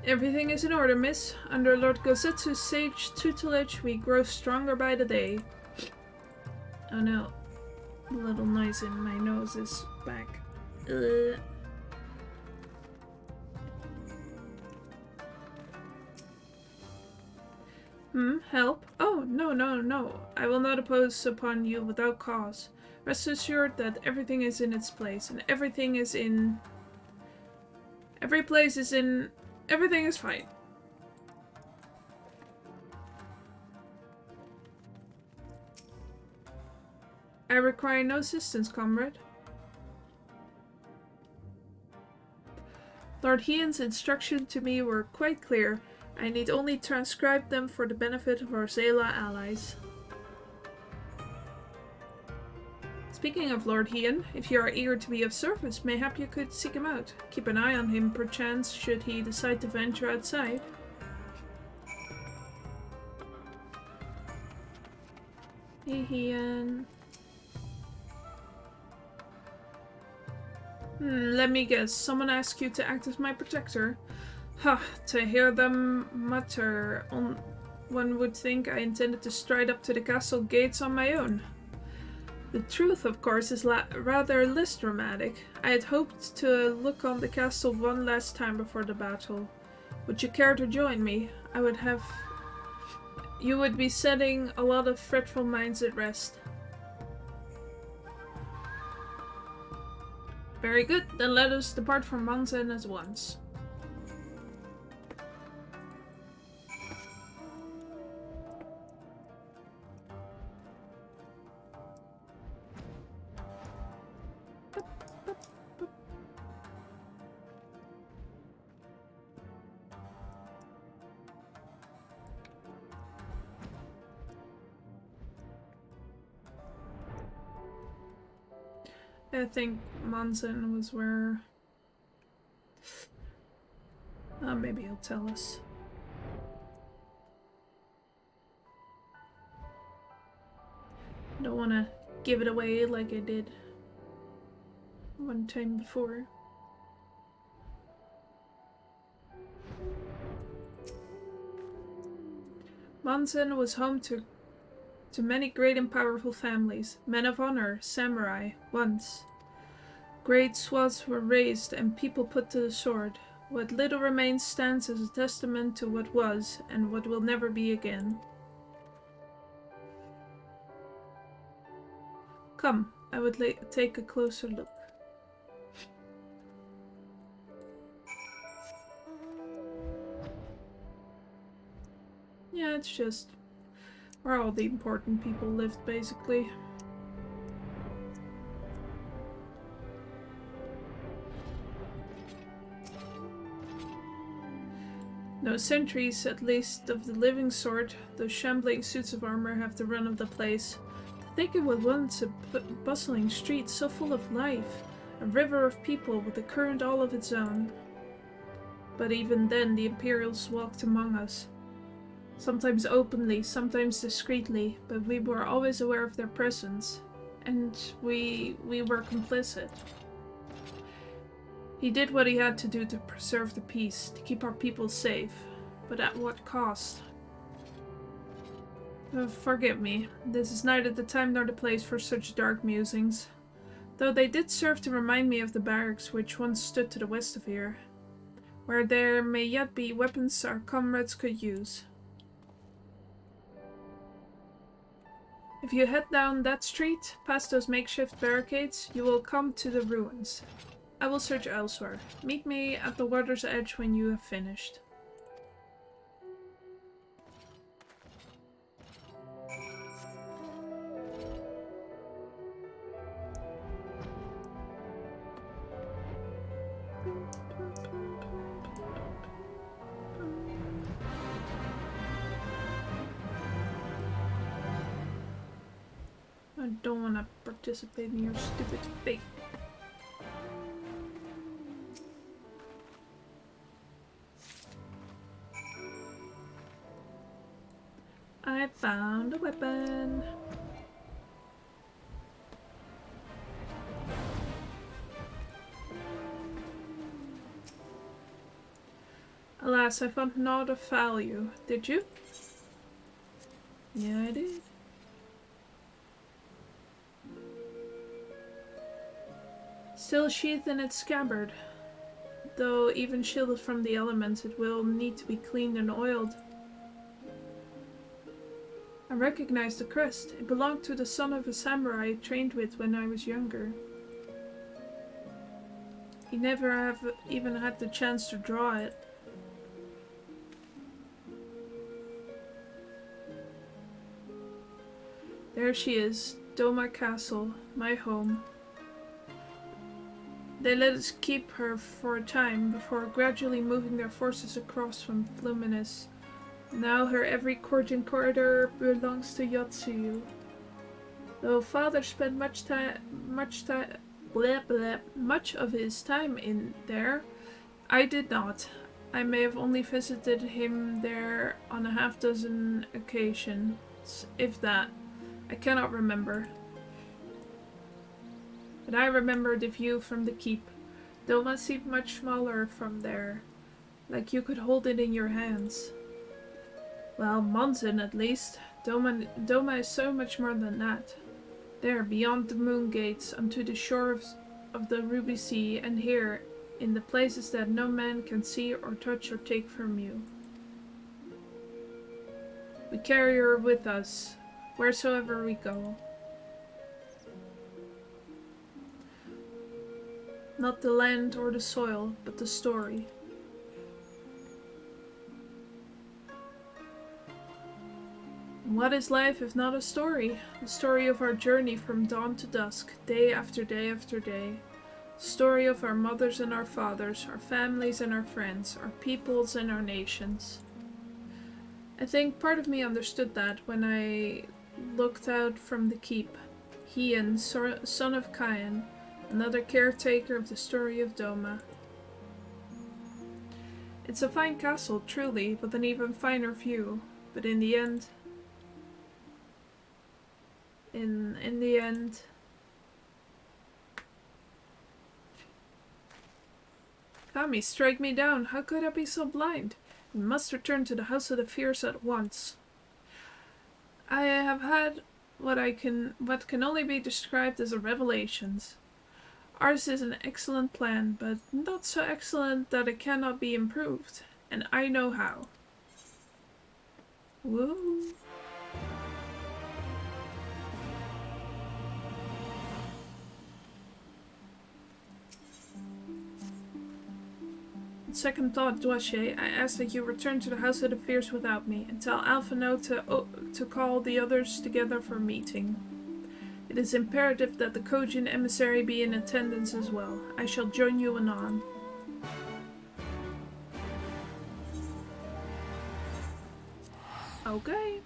Everything is in order, miss. Under Lord Gosetsu's sage tutelage, we grow stronger by the day. Oh no. A little noise in my nose is back. Help? Oh, no. I will not oppose upon you without cause. Rest assured that everything is in its place, and everything is in... Everything is fine. I require no assistance, comrade. Lord Hien's instructions to me were quite clear. I need only transcribe them for the benefit of our Zela allies. Speaking of Lord Hien, if you are eager to be of service, mayhap you could seek him out. Keep an eye on him, perchance, should he decide to venture outside. Hey, Hien. Let me guess. Someone asked you to act as my protector? Ha! To hear them mutter, one would think I intended to stride up to the castle gates on my own. The truth, of course, is rather less dramatic. I had hoped to look on the castle one last time before the battle. Would you care to join me? You would be setting a lot of fretful minds at rest. Very good, then let us depart from Manzen at once. I think Manzen was where... maybe he'll tell us. Don't want to give it away like I did one time before. Manzen was home to many great and powerful families, men of honor, samurai, once. Great swaths were razed and people put to the sword. What little remains stands as a testament to what was and what will never be again. Come, I would take a closer look. Yeah, it's just where all the important people lived, basically. No sentries, at least of the living sort. Those shambling suits of armor have the run of the place. To think it was once a bustling street so full of life, a river of people with a current all of its own. But even then the Imperials walked among us. Sometimes openly, sometimes discreetly, but we were always aware of their presence, and we were complicit. He did what he had to do to preserve the peace, to keep our people safe, but at what cost? Forgive me, this is neither the time nor the place for such dark musings, though they did serve to remind me of the barracks which once stood to the west of here, where there may yet be weapons our comrades could use. If you head down that street, past those makeshift barricades, you will come to the ruins. I will search elsewhere. Meet me at the water's edge when you have finished. I don't want to participate in your stupid fate. I found a weapon. Alas, I found naught of value. Did you? Yeah, I did. Still sheathed in its scabbard. Though even shielded from the elements, it will need to be cleaned and oiled. I recognize the crest. It belonged to the son of a samurai I trained with when I was younger. He never even had the chance to draw it. There she is, Doma Castle, my home. They let us keep her for a time, before gradually moving their forces across from Fluminus. Now her every court and corridor belongs to Yotsuyu. Though father spent much of his time in there, I did not. I may have only visited him there on a half-dozen occasions, if that. I cannot remember. But I remember the view from the keep. Doma seemed much smaller from there, like you could hold it in your hands. Well, Manzen at least. Doma is so much more than that. There, beyond the moon gates, onto the shore of the Ruby Sea, and here, in the places that no man can see or touch or take from you. We carry her with us, wheresoever we go. Not the land or the soil, but the story. What is life if not a story? The story of our journey from dawn to dusk, day after day after day. The story of our mothers and our fathers, our families and our friends, our peoples and our nations. I think part of me understood that when I looked out from the keep. Leanne, son of Cain, another caretaker of the story of Doma. It's a fine castle, truly, with an even finer view, but in the end... In the end... Kami, strike me down. How could I be so blind? We must return to the House of the Fierce at once. I have had what can only be described as a revelation. Ours is an excellent plan, but not so excellent that it cannot be improved, and I know how. Woo! On second thought, Doache, I ask that you return to the House of the Fierce without me, and tell Alphino to call the others together for a meeting. It is imperative that the Kojin emissary be in attendance as well. I shall join you anon. Okay.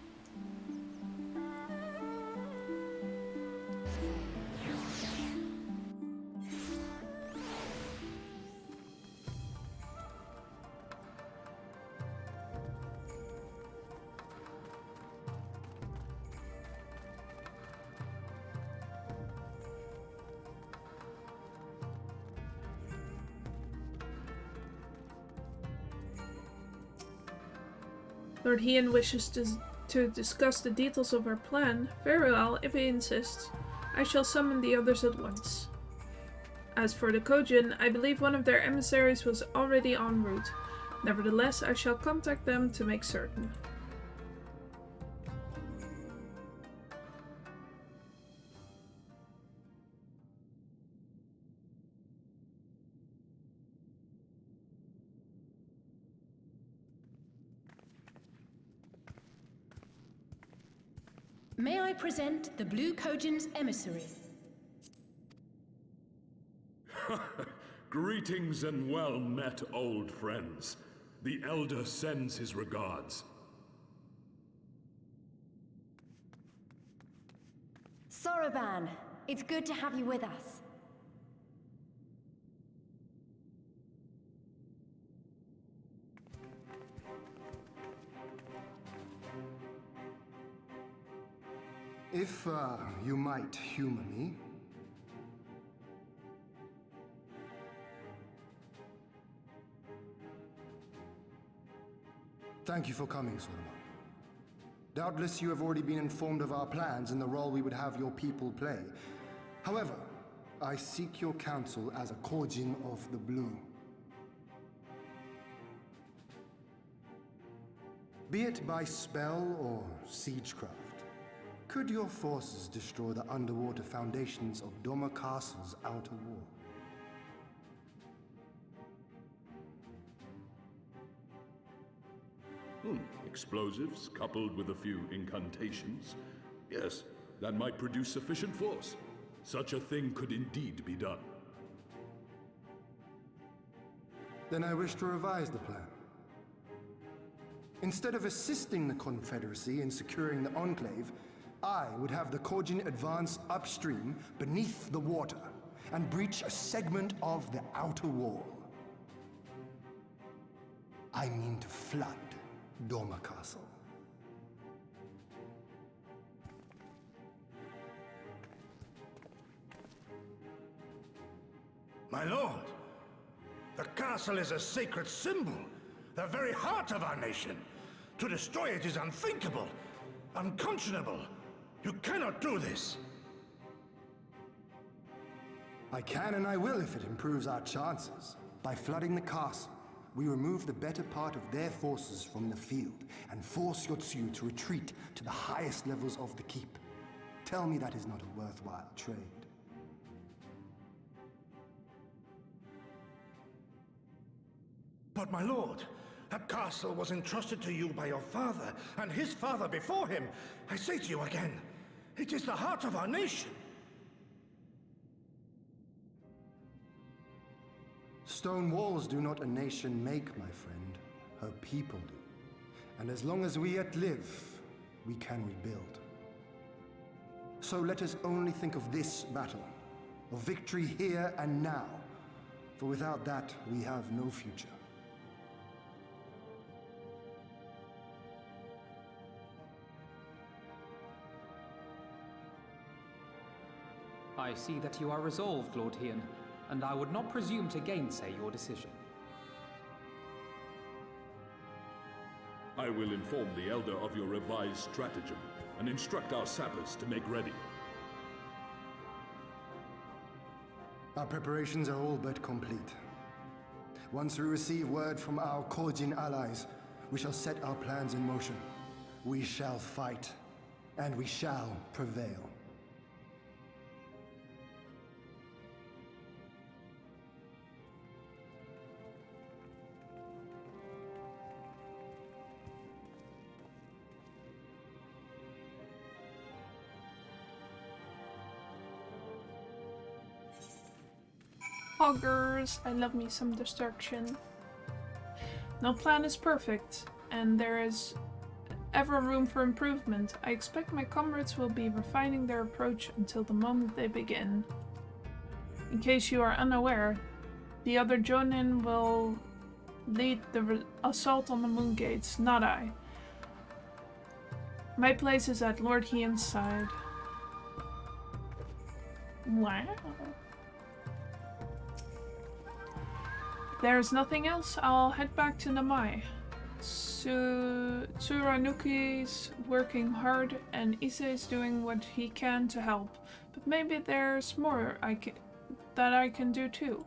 Lord Leanne wishes to discuss the details of our plan. Very well, if he insists. I shall summon the others at once. As for the Kojin, I believe one of their emissaries was already en route. Nevertheless, I shall contact them to make certain. May I present the Blue Kojin's emissary? Greetings and well met, old friends. The Elder sends his regards. Soroban, it's good to have you with us. If, you might humor me. Thank you for coming, Soroban. Doubtless you have already been informed of our plans and the role we would have your people play. However, I seek your counsel as a Kojin of the Blue. Be it by spell or siegecraft, could your forces destroy the underwater foundations of Doma Castle's outer wall? Explosives coupled with a few incantations. Yes, that might produce sufficient force. Such a thing could indeed be done. Then I wish to revise the plan. Instead of assisting the Confederacy in securing the Enclave, I would have the Kojin advance upstream beneath the water and breach a segment of the outer wall. I mean to flood Doma Castle. My lord, the castle is a sacred symbol, the very heart of our nation. To destroy it is unthinkable, unconscionable. You cannot do this. I can and I will if it improves our chances. By flooding the castle, we remove the better part of their forces from the field and force Yotsuyu to retreat to the highest levels of the keep. Tell me that is not a worthwhile trade. But my lord, that castle was entrusted to you by your father, and his father before him. I say to you again, it is the heart of our nation. Stone walls do not a nation make, my friend. Her people do. And as long as we yet live, we can rebuild. So let us only think of this battle, of victory here and now, for without that we have no future. I see that you are resolved, Lord Hien, and I would not presume to gainsay your decision. I will inform the Elder of your revised stratagem and instruct our sappers to make ready. Our preparations are all but complete. Once we receive word from our Korjin allies, we shall set our plans in motion. We shall fight, and we shall prevail. Hoggers, I love me some destruction. No plan is perfect, and there is ever room for improvement. I expect my comrades will be refining their approach until the moment they begin. In case you are unaware, the other Jonin will lead the assault on the moon gates, not I. My place is at Lord Hien's side. Wow. There's nothing else, I'll head back to Namai. Tsuranuki's working hard and Ise is doing what he can to help. But maybe there's more that I can do too.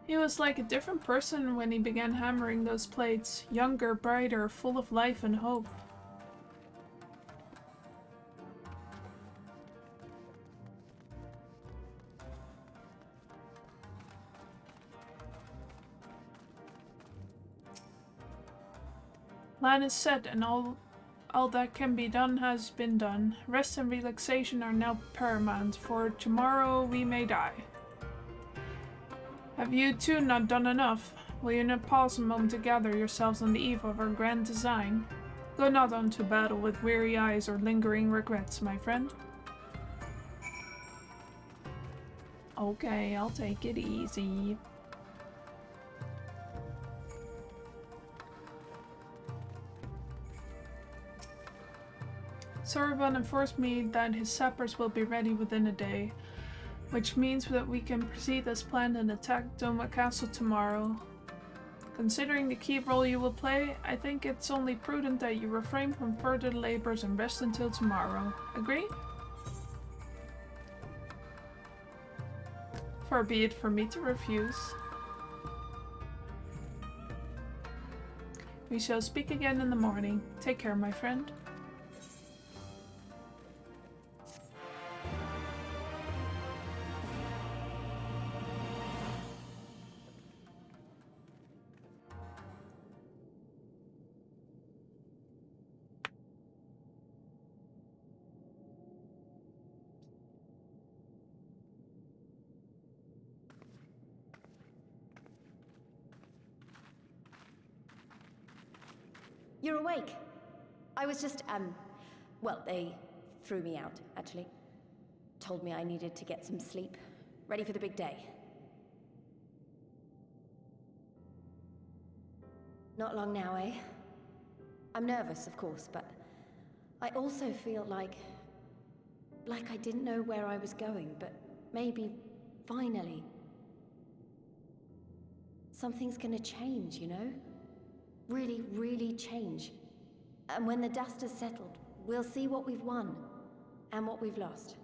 He was like a different person when he began hammering those plates. Younger, brighter, full of life and hope. Plan is set and all that can be done has been done. Rest and relaxation are now paramount, for tomorrow we may die. Have you two not done enough? Will you not pause a moment to gather yourselves on the eve of our grand design? Go not on to battle with weary eyes or lingering regrets, my friend. Okay, I'll take it easy. Soraban informs me that his sappers will be ready within a day, which means that we can proceed as planned and attack Doma Castle tomorrow. Considering the key role you will play, I think it's only prudent that you refrain from further labors and rest until tomorrow. Agree? Far be it for me to refuse. We shall speak again in the morning. Take care, my friend. You're awake. I was just, well, they threw me out, actually. Told me I needed to get some sleep. Ready for the big day. Not long now, eh? I'm nervous, of course, but I also feel like I didn't know where I was going, but maybe, finally, something's gonna change, you know? Really, really change. And when the dust has settled, we'll see what we've won and what we've lost.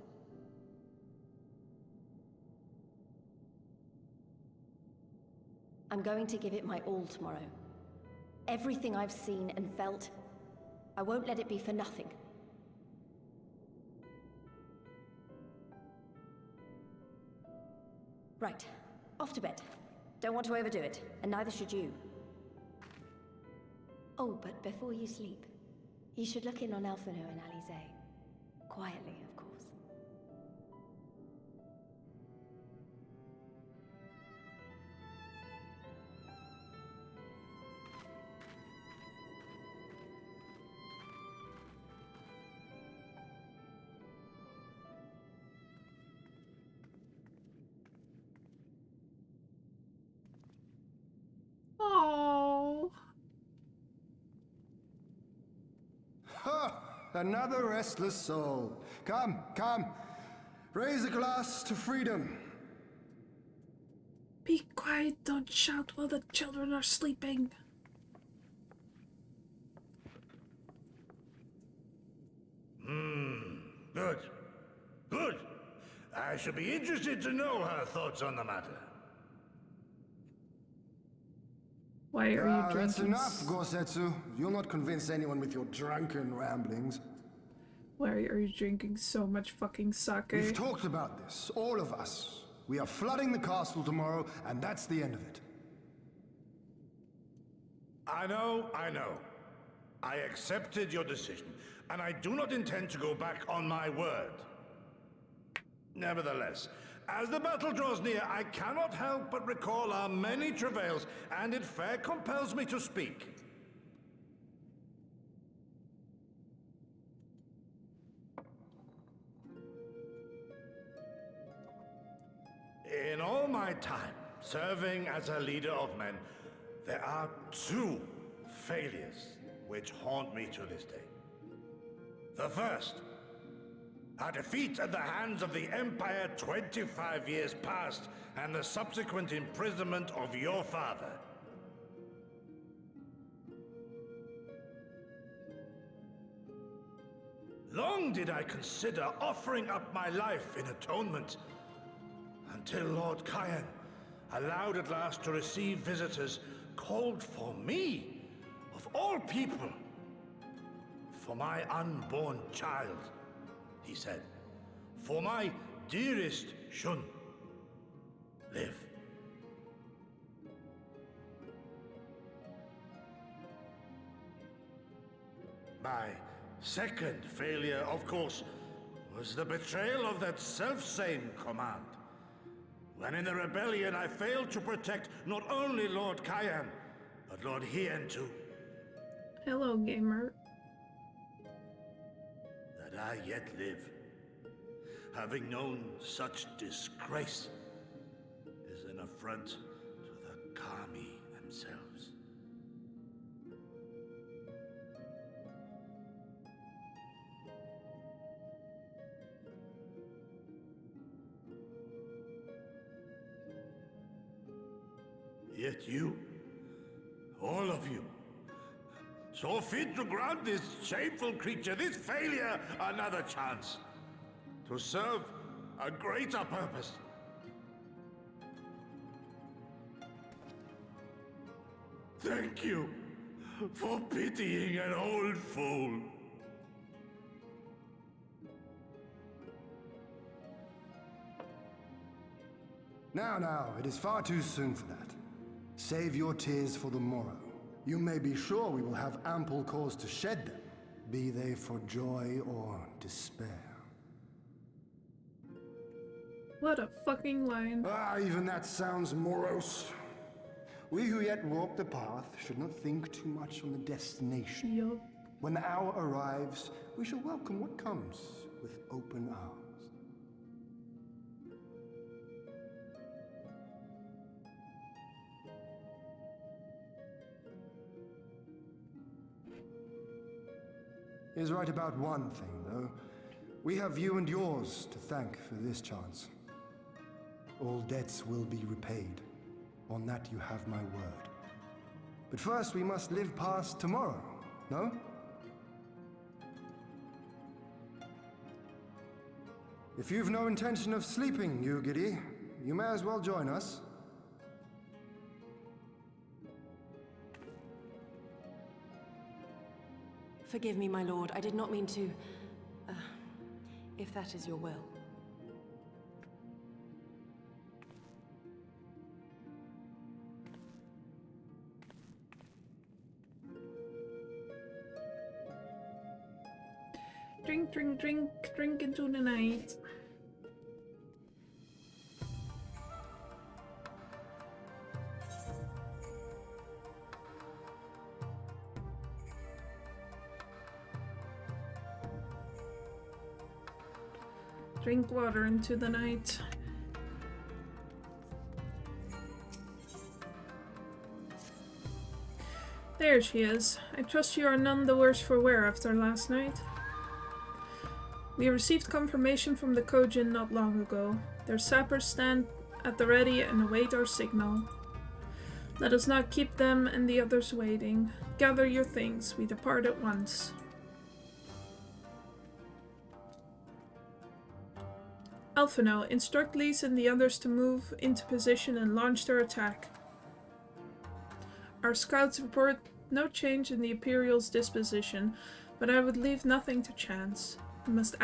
I'm going to give it my all tomorrow. Everything I've seen and felt, I won't let it be for nothing. Right, off to bed. Don't want to overdo it, and neither should you. Oh, but before you sleep, you should look in on Elfino and Alize. Quietly, of course. Oh. Ha! Another restless soul. Come, come. Raise a glass to freedom. Be quiet, don't shout while the children are sleeping. Good. Good. I shall be interested to know her thoughts on the matter. Why are you drinking? That's enough, Gosetsu. You'll not convince anyone with your drunken ramblings. Why are you drinking so much fucking sake? We've talked about this, all of us. We are flooding the castle tomorrow, and that's the end of it. I know. I accepted your decision, and I do not intend to go back on my word. Nevertheless, as the battle draws near, I cannot help but recall our many travails, and it fair compels me to speak. In all my time serving as a leader of men, there are two failures which haunt me to this day. The first, a defeat at the hands of the Empire 25 years past, and the subsequent imprisonment of your father. Long did I consider offering up my life in atonement, until Lord Kyan allowed at last to receive visitors called for me, of all people, for my unborn child, he said, for my dearest Shun, live. My second failure, of course, was the betrayal of that self-same command. When in the rebellion I failed to protect not only Lord Kyan, but Lord Hien too. Hello, gamer. That I yet live, having known such disgrace, is an affront to the Kami themselves. Yet you, all of you, saw fit to grant this shameful creature, this failure, another chance to serve a greater purpose. Thank you for pitying an old fool. Now, it is far too soon for that. Save your tears for the morrow. You may be sure we will have ample cause to shed them, be they for joy or despair. What a fucking line. Even that sounds morose. We who yet walk the path should not think too much on the destination. Yup. When the hour arrives, we shall welcome what comes with open arms. He is right about one thing, though. We have you and yours to thank for this chance. All debts will be repaid. On that you have my word. But first we must live past tomorrow, no? If you've no intention of sleeping, Yugiri, you may as well join us. Forgive me, my lord. I did not mean to... if that is your will. Drink, drink, drink, drink into the night. Drink water into the night. There she is. I trust you are none the worse for wear after last night. We received confirmation from the Kojin not long ago. Their sappers stand at the ready and await our signal. Let us not keep them and the others waiting. Gather your things. We depart at once. Alphino, instruct Lise and the others to move into position and launch their attack. Our scouts report no change in the Imperial's disposition, but I would leave nothing to chance. We must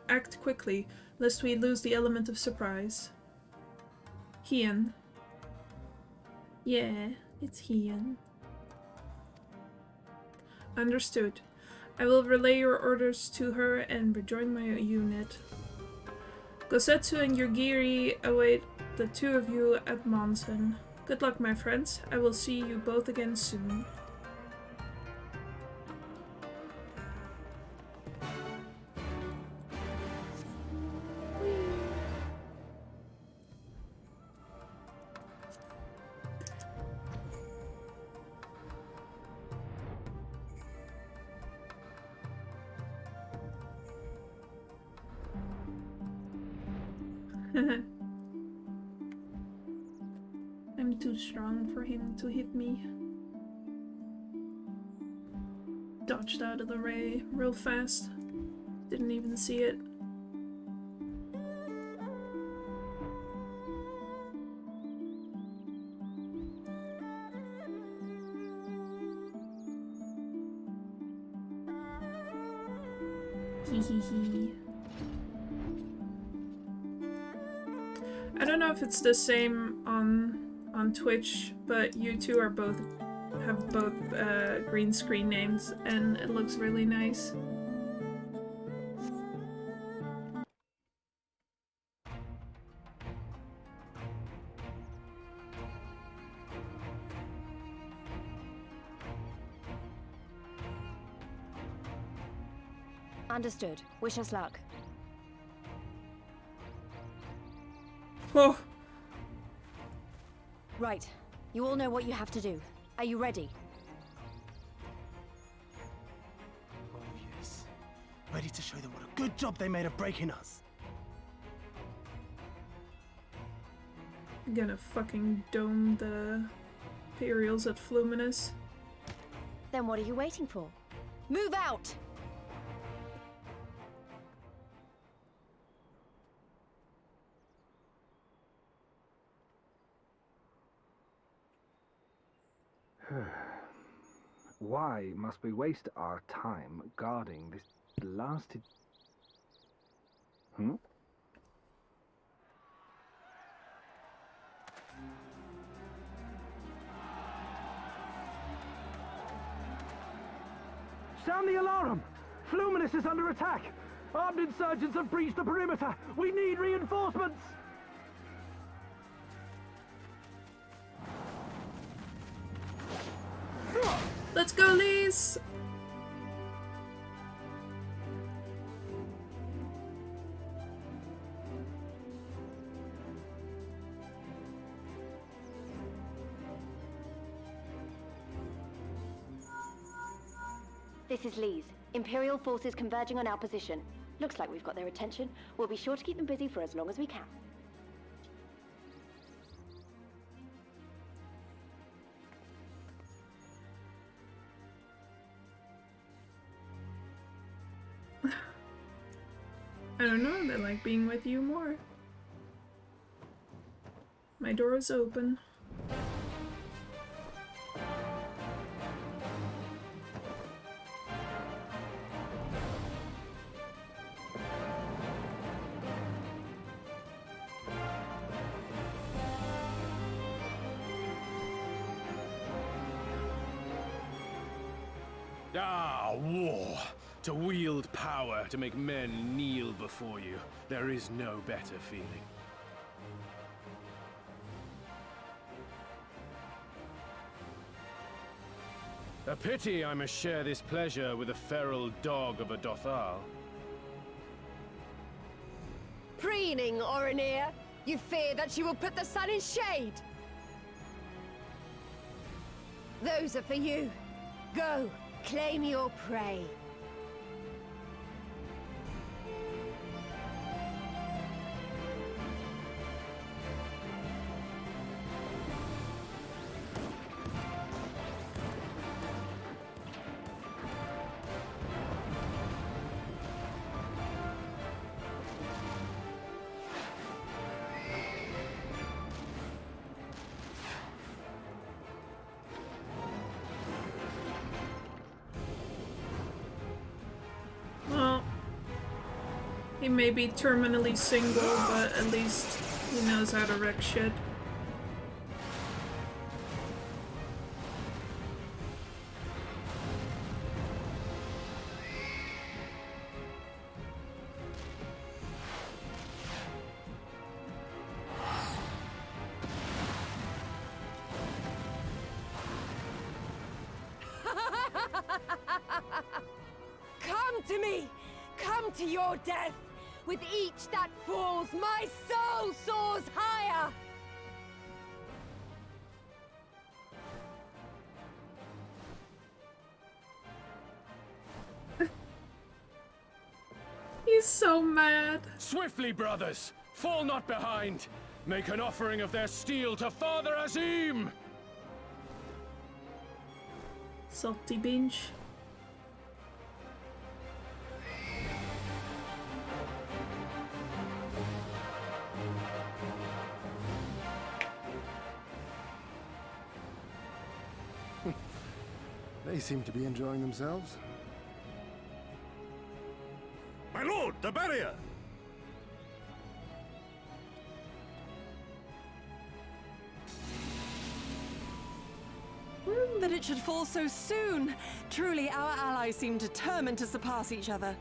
act quickly, lest we lose the element of surprise. Hien. Yeah, it's Hien. Understood. I will relay your orders to her and rejoin my unit. Gosetsu and Yugiri await the two of you at Monsen. Good luck, my friends. I will see you both again soon. I'm too strong for him to hit me. Dodged out of the ray real fast. Didn't even see it. Hehehe. I don't know if it's the same on Twitch, but you two are have both green screen names, and it looks really nice. Understood. Wish us luck. Oh. Right. You all know what you have to do. Are you ready? Oh yes. Ready to show them what a good job they made of breaking us. I'm gonna fucking dome the Imperials at Fluminus. Then what are you waiting for? Move out! Why must we waste our time guarding this blasted... Sound the alarm! Fluminus is under attack! Armed insurgents have breached the perimeter! We need reinforcements! Let's go, Lise! This is Lise. Imperial forces converging on our position. Looks like we've got their attention. We'll be sure to keep them busy for as long as we can. I don't know, they like being with you more. My door is open. Ah, war. To wield power, to make men kneel before you. There is no better feeling. A pity I must share this pleasure with a feral dog of a Dothal. Preening, Oronir! You fear that she will put the sun in shade? Those are for you. Go, claim your prey. Well, he may be terminally single, but at least he knows how to wreck shit. Come to me! Come to your death! With each that falls, my soul soars higher! He's so mad. Swiftly, brothers! Fall not behind! Make an offering of their steel to Father Azim! Salty binge. They seem to be enjoying themselves. My lord, the barrier! That it should fall so soon. Truly, our allies seem determined to surpass each other.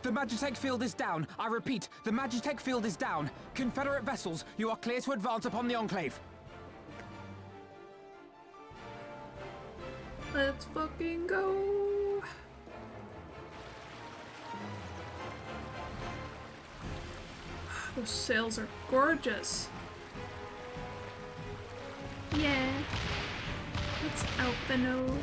The Magitech field is down. I repeat, the Magitech field is down. Confederate vessels, you are clear to advance upon the Enclave. Let's fucking go. Those sails are gorgeous. Yeah. It's Alphino.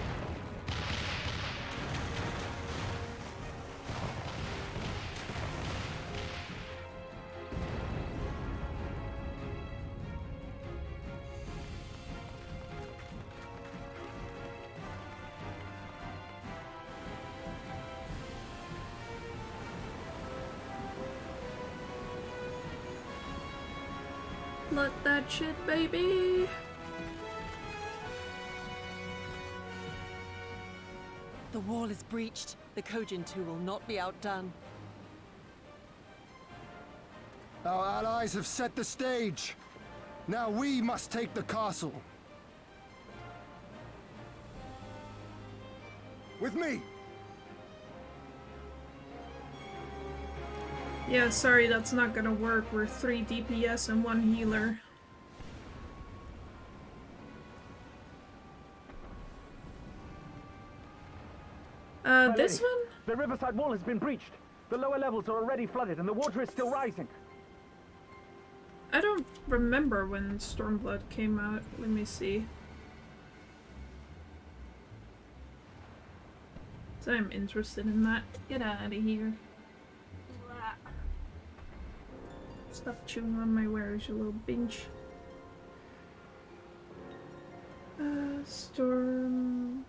Let that shit, baby. The wall is breached. The Kojin too will not be outdone. Our allies have set the stage. Now we must take the castle. With me! Yeah, sorry, that's not gonna work. We're 3 DPS and 1 healer. This one? The riverside wall has been breached. The lower levels are already flooded and the water is still rising. I don't remember when Stormblood came out. Let me see. So I'm interested in that. Get out of here. Stop chewing on my wares, you little binge. Stormblood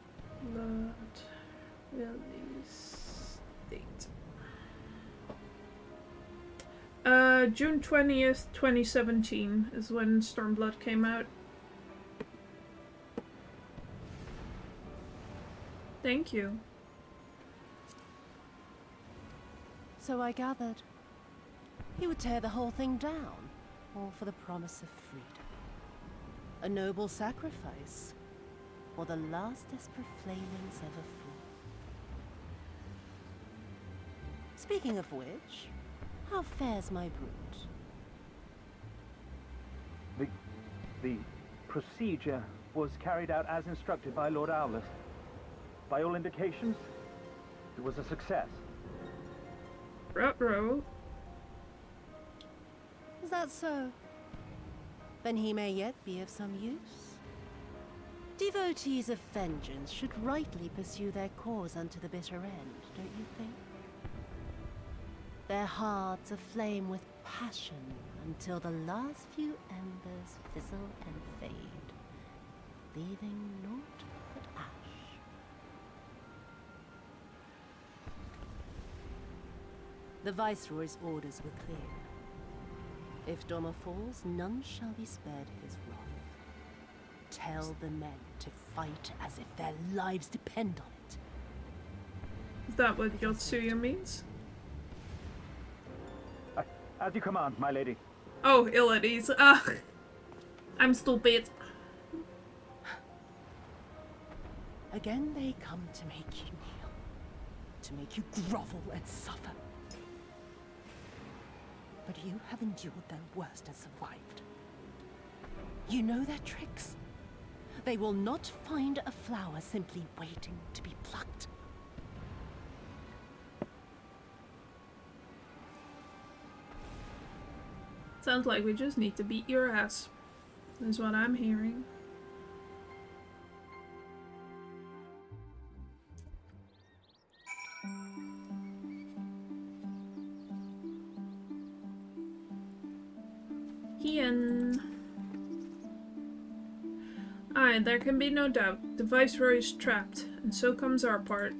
release date. June 20th, 2017 is when Stormblood came out. Thank you. So I gathered. He would tear the whole thing down, all for the promise of freedom. A noble sacrifice, or the last desperate flamings ever flew. Speaking of which, how fares my brood? The procedure was carried out as instructed by Lord Owlus. By all indications, it was a success. Ruh-roh. Is that so? Then he may yet be of some use. Devotees of vengeance should rightly pursue their cause unto the bitter end, don't you think? Their hearts aflame with passion until the last few embers fizzle and fade, leaving naught but ash. The Viceroy's orders were clear. If Doma falls, none shall be spared his wrath. Tell the men to fight as if their lives depend on it. Is that what Yotsuya means? As you command, my lady. Oh, ill at ease. Ugh. I'm stupid. Again they come to make you kneel, to make you grovel and suffer. But you have endured their worst and survived. You know their tricks. They will not find a flower simply waiting to be plucked. Sounds like we just need to beat your ass, is what I'm hearing. Leanne. Aye, there can be no doubt. The Viceroy is trapped, and so comes our part.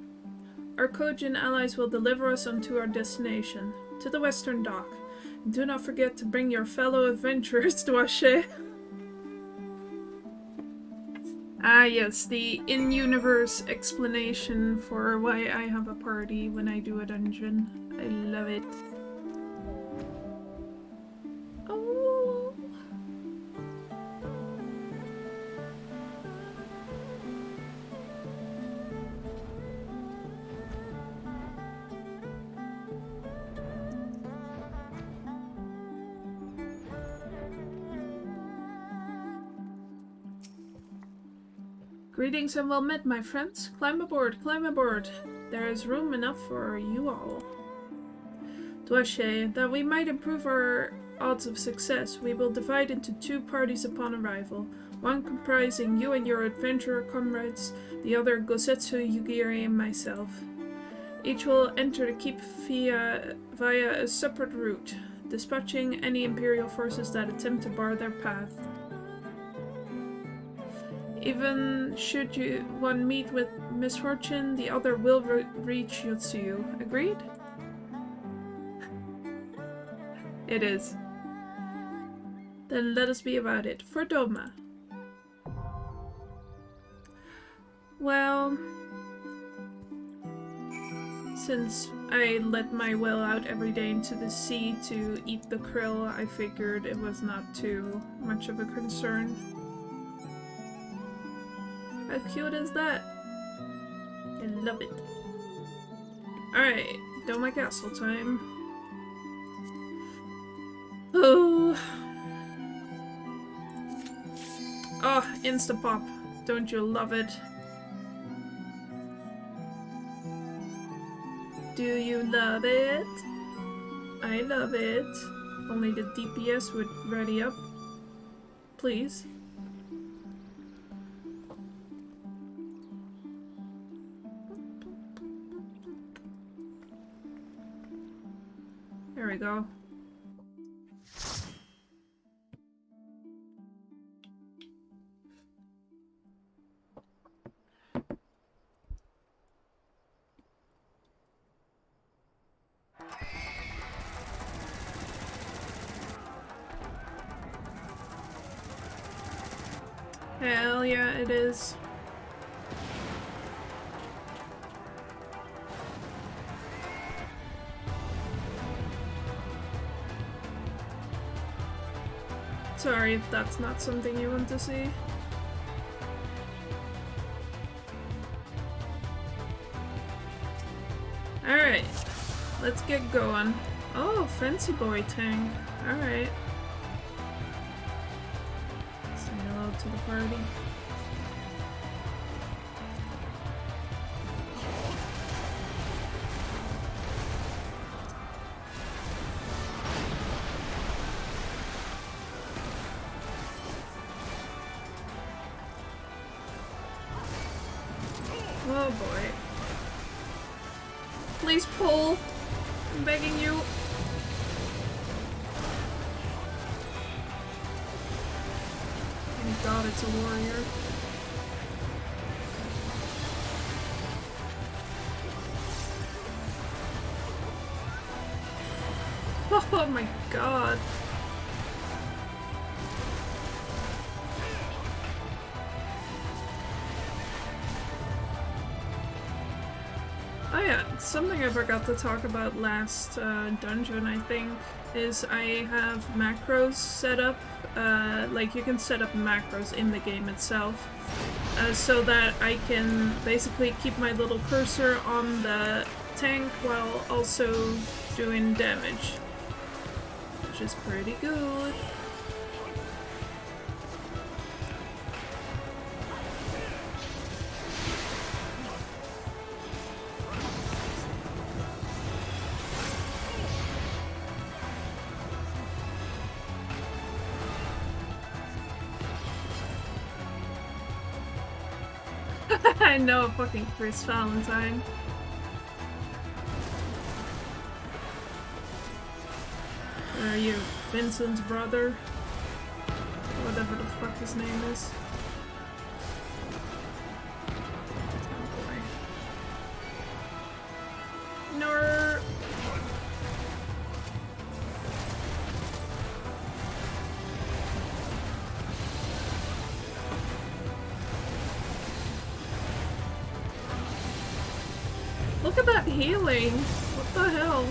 Our Kojin allies will deliver us unto our destination, to the Western Dock. And do not forget to bring your fellow adventurers to Ashe. Ah yes, the in-universe explanation for why I have a party when I do a dungeon. I love it. Oh. Greetings and well met, my friends. Climb aboard, climb aboard. There is room enough for you all. To Ashe, that we might improve our odds of success, we will divide into two parties upon arrival. One comprising you and your adventurer comrades, the other Gosetsu, Yugiri, and myself. Each will enter the keep via a separate route, dispatching any Imperial forces that attempt to bar their path. Even should one meet with misfortune, the other will reach Yotsuyu. Agreed? It is. Then let us be about it. For Doma. Well, since I let my whale out every day into the sea to eat the krill, I figured it was not too much of a concern. How cute is that? I love it. Alright, Doma Castle time. Oh. Oh, Instapop. Don't you love it? Do you love it? I love it. Only the DPS would ready up. Please. There we go. Hell yeah, it is. Sorry if that's not something you want to see. Alright, let's get going. Oh, fancy boy tank. Alright. Say hello to the party. Oh boy. Please pull. I'm begging you. Thank God it's a warrior. Oh my God. Oh yeah, something I forgot to talk about last dungeon, I think, is I have macros set up. Like, you can set up macros in the game itself, so that I can basically keep my little cursor on the tank while also doing damage, which is pretty good. I know, fucking Chris Valentine. Where are you? Vincent's brother? Whatever the fuck his name is. Oh boy. No. Look at that healing! What the hell?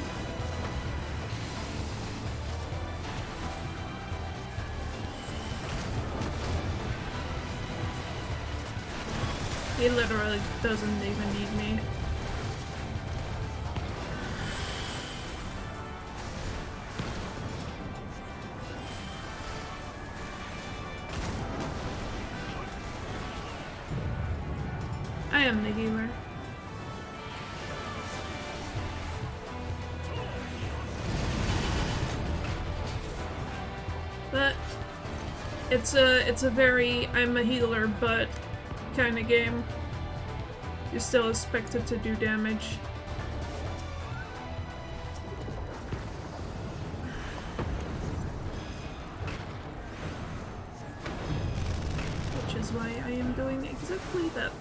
He literally doesn't even need me. I am the healer. But it's a very I'm a healer but kind of game. You're still expected to do damage. Which is why I am doing exactly that.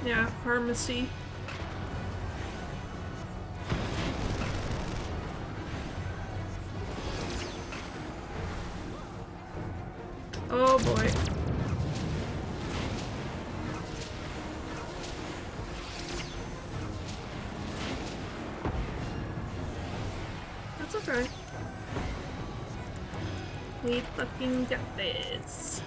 Yeah, pharmacy. Oh boy. That's okay. We fucking got this.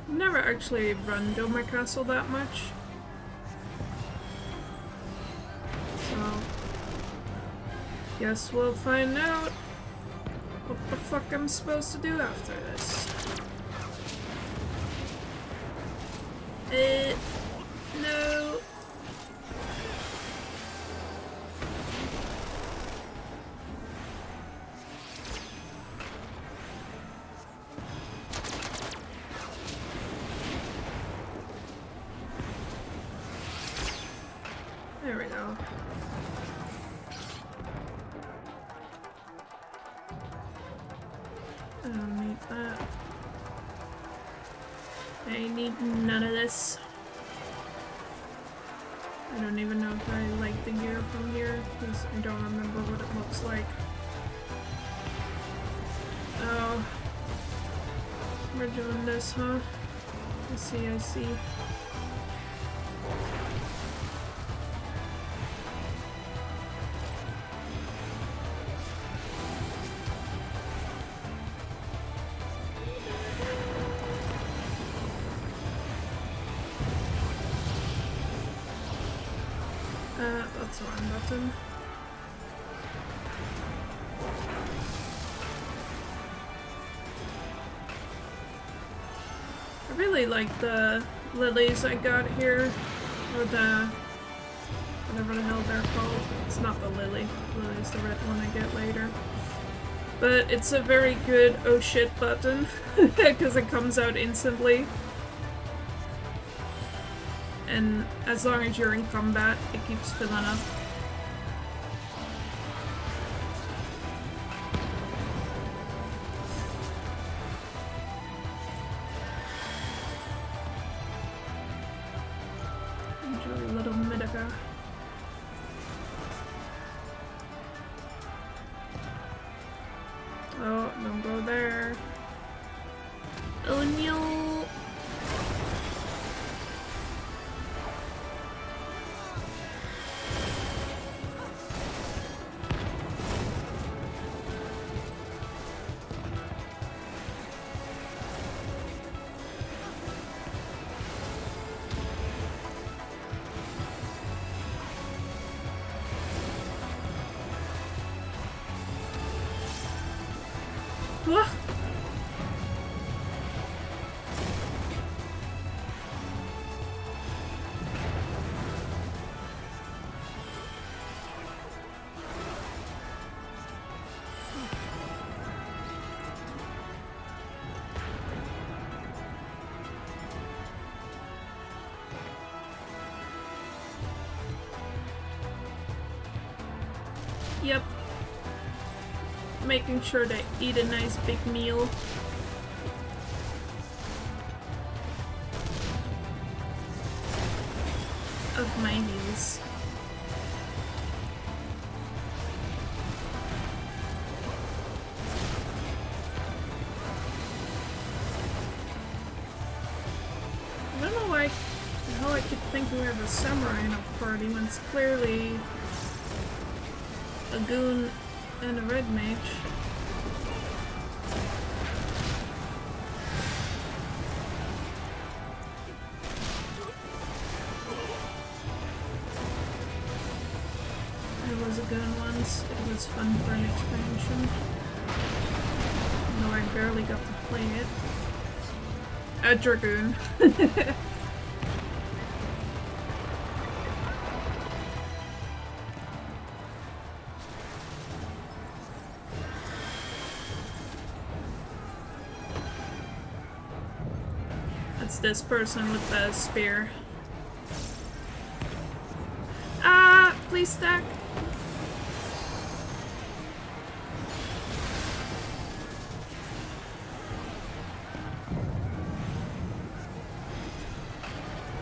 Never actually run Doma Castle that much. So, guess we'll find out what the fuck I'm supposed to do after this. No. There we go. I don't need that. I need none of this. I don't even know if I like the gear from here, because I don't remember what it looks like. Oh. We're doing this, huh? I see, I see. That's the wrong button. I really like the lilies I got here, or the whatever the hell they're called. It's not the lily. Lily is the red one I get later. But it's a very good oh shit button because it comes out instantly. And as long as you're in combat, it keeps filling up. Enjoy a little Medica. Oh, don't go there. Oh no! Ah. Yep. Making sure to eat a nice big meal. Of my heels. I don't know why the hell I keep thinking we have a samurai in a party when it's clearly a goon and a red mage. I was a goon once. It was fun for an expansion. Though I barely got to play it. A dragoon. That's this person with the spear. Ah, please stack.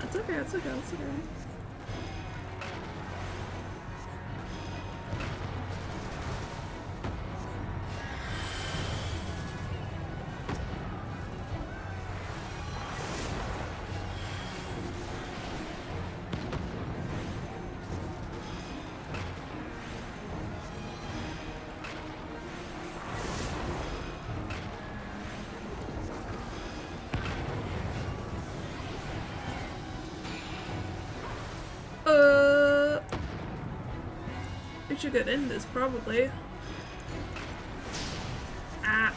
That's okay, that's okay, that's okay. We should get in this, probably. Ah.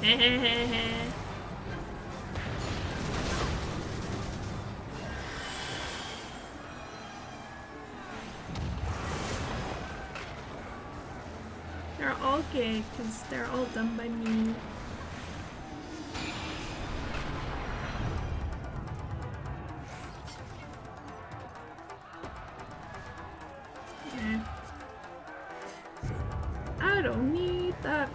Hehehehe. They're all gay, because they're all done by me. that.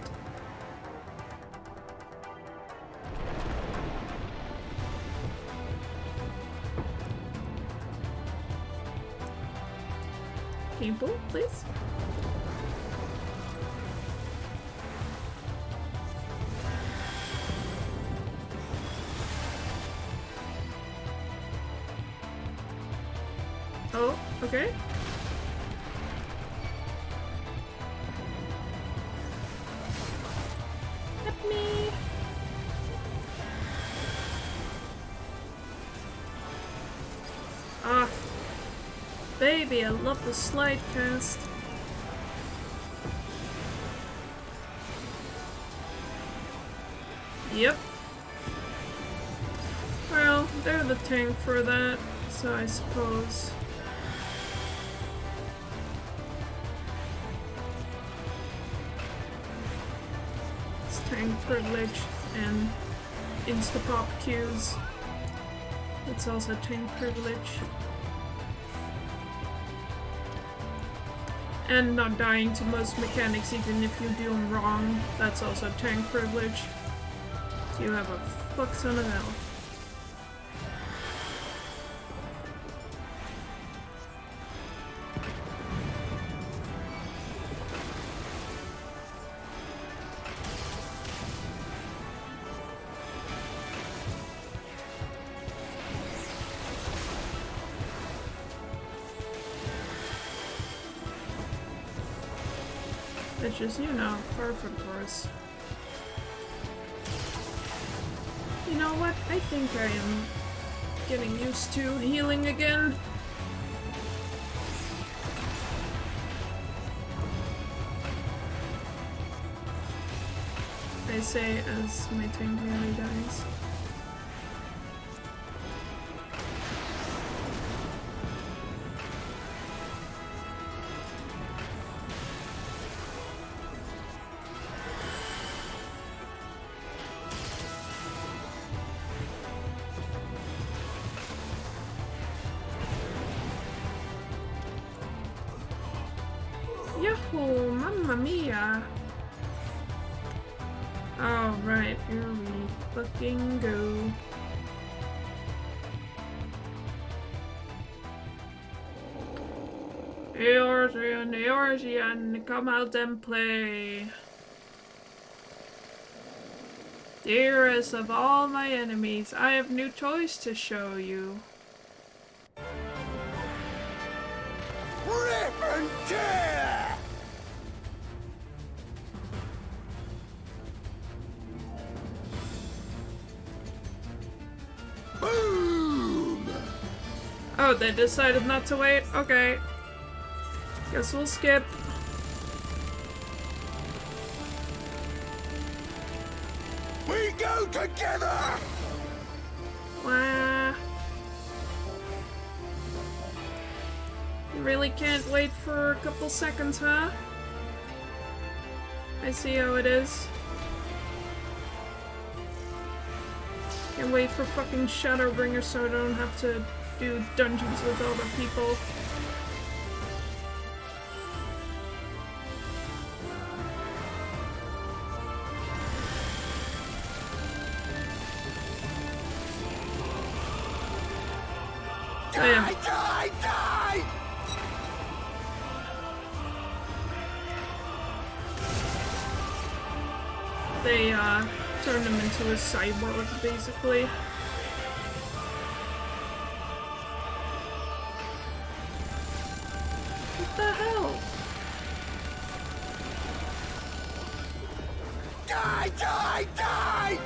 People, please. Oh, okay. Help me. Ah. Baby, I love the slide cast. Yep. Well, they're the tank for that, so I suppose. It's tank privilege and insta-pop queues. It's also tank privilege. And not dying to most mechanics even if you do them wrong. That's also tank privilege. So you have a fuck ton of health. Which is, you know, perfect for us. You know what? I think I am getting used to healing again. I say as my tank nearly dies. Yahoo! Mamma mia! Alright, here we fucking go. Eorzean, come out and play. Dearest of all my enemies, I have new toys to show you. Rip and tear! Boom! Oh, they decided not to wait? Okay. Guess we'll skip. We go together! Wah. You really can't wait for a couple seconds, huh? I see how it is. Can't wait for fucking Shadowbringer so I don't have to do dungeons with other people. Damn. Die! Die! They, turned him into a cyborg, basically. What the hell? Die! Die! Die!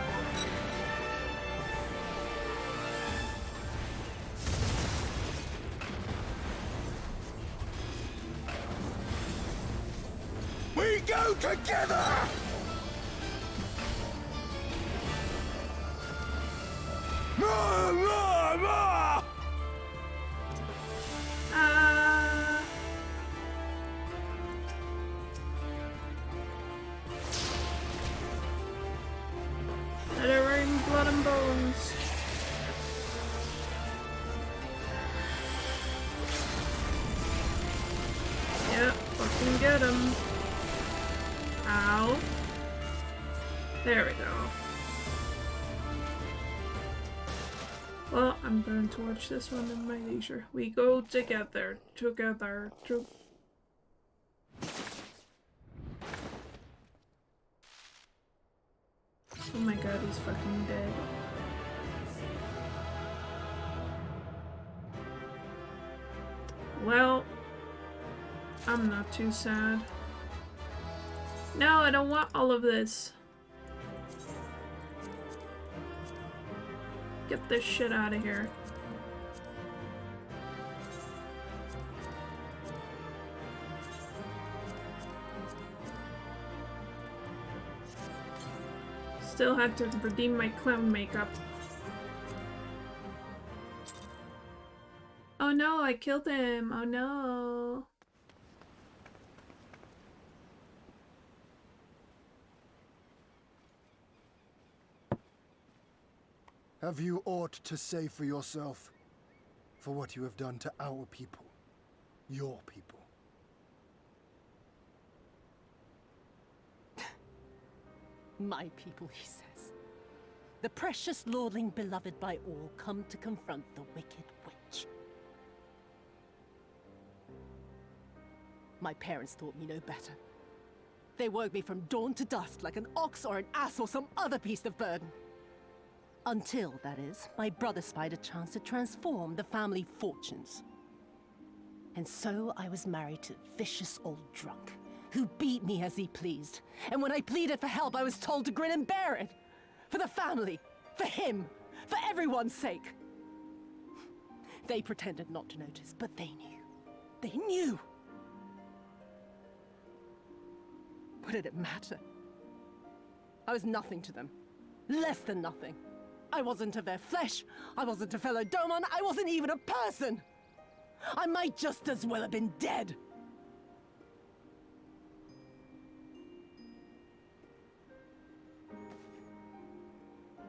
We go together! Let it rain blood and bones. Yeah, fucking get him. Ow. There we go. Well, I'm going to watch this one in my leisure. We go together. Oh my god, he's fucking dead. Well, I'm not too sad. No, I don't want all of this. Get this shit out of here. Still had to redeem my clown makeup. Oh no, I killed him. Oh no. Have you aught to say for yourself? For what you have done to our people? Your people? My people, he says. The precious lordling beloved by all, come to confront the wicked witch. My parents taught me no better. They woke me from dawn to dusk like an ox or an ass or some other beast of burden. Until, that is, my brother spied a chance to transform the family fortunes. And so I was married to a vicious old drunk, who beat me as he pleased. And when I pleaded for help, I was told to grin and bear it. For the family, for him, for everyone's sake. They pretended not to notice, but they knew. They knew! What did it matter? I was nothing to them. Less than nothing. I wasn't of their flesh. I wasn't a fellow Domon. I wasn't even a person. I might just as well have been dead.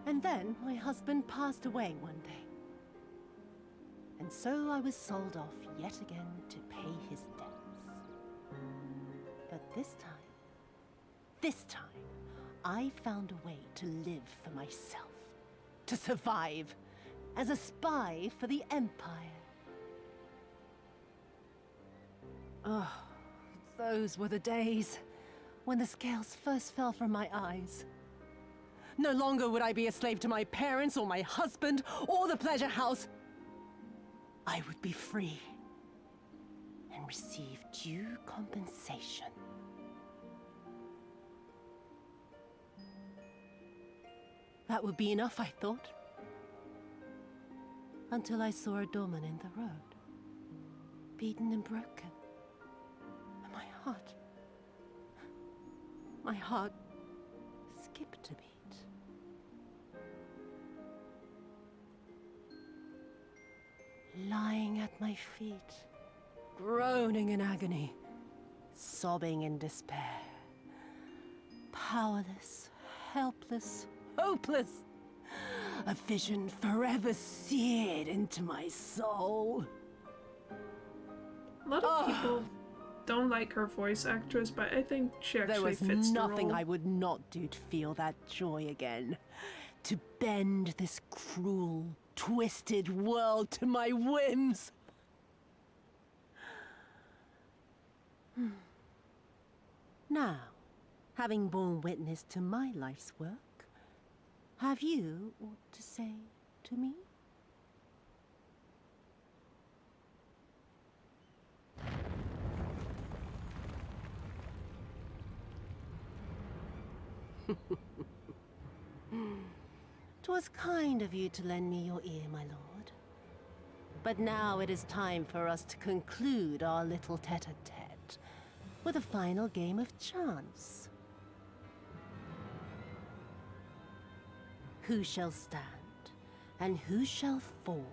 And then my husband passed away one day. And so I was sold off yet again to pay his debts. But this time, I found a way to live for myself. To survive as a spy for the Empire. Oh, those were the days when the scales first fell from my eyes. No longer would I be a slave to my parents or my husband or the pleasure house. I would be free and receive due compensation. That would be enough, I thought. Until I saw a doorman in the road, beaten and broken. And my heart skipped a beat. Lying at my feet, groaning in agony, sobbing in despair. Powerless, helpless, hopeless. A vision forever seared into my soul. A lot of people don't like her voice actress, but I think she actually fits the role. There was nothing I would not do to feel that joy again. To bend this cruel, twisted world to my whims. Now, having borne witness to my life's work, have you aught to say to me? "'Twas kind of you to lend me your ear, my lord. But now it is time for us to conclude our little tete-a-tete with a final game of chance. Who shall stand, and who shall fall?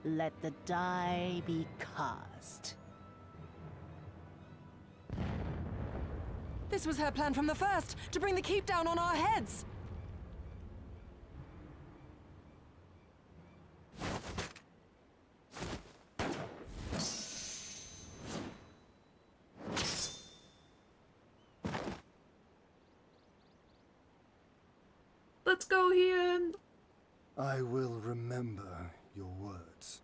Let the die be cast." This was her plan from the first, to bring the keep down on our heads! Let's go, Ian! I will remember your words.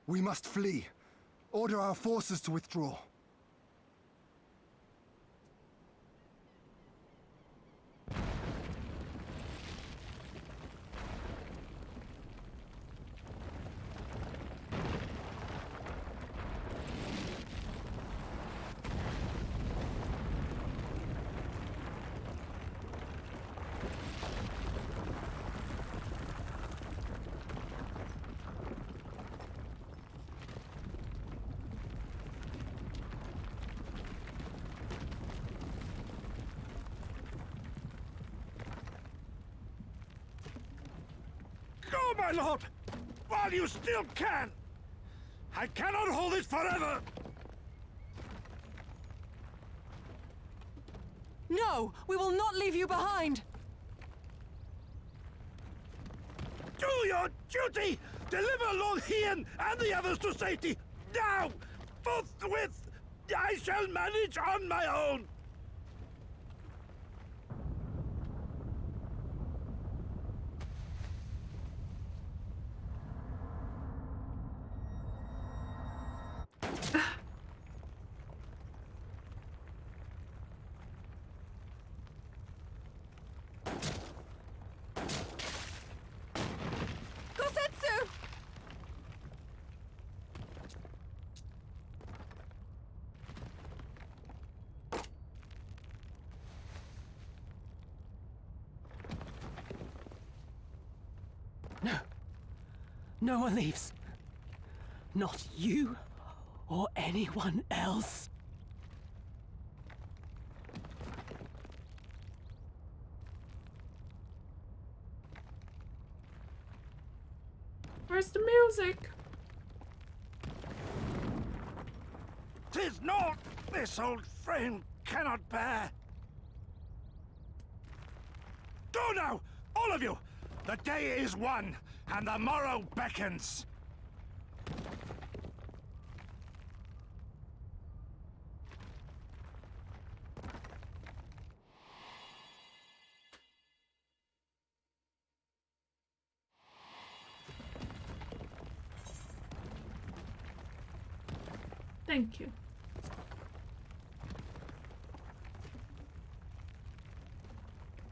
We must flee. Order our forces to withdraw. Go, my lord! While you still can! I cannot hold it forever! No! We will not leave you behind! Do your duty! Deliver Lord Ian and the others to safety! Now! Forthwith! I shall manage on my own! Gosetsu! No. No one leaves. Not you or anyone else. Where's the music? 'Tis naught this old frame cannot bear. Go now, all of you! The day is won, and the morrow beckons. Thank you.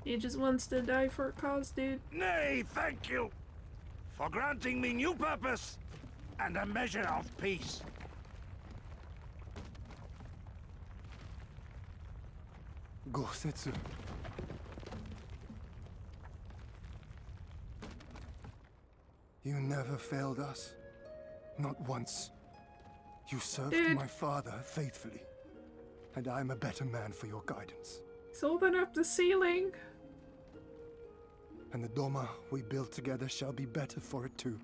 He just wants to die for a cause, dude. Nay, thank you for granting me new purpose and a measure of peace. Gosetsu. You never failed us. Not once. You served my father faithfully. And I'm a better man for your guidance. He's holding up the ceiling. And the Doma we build together shall be better for it too.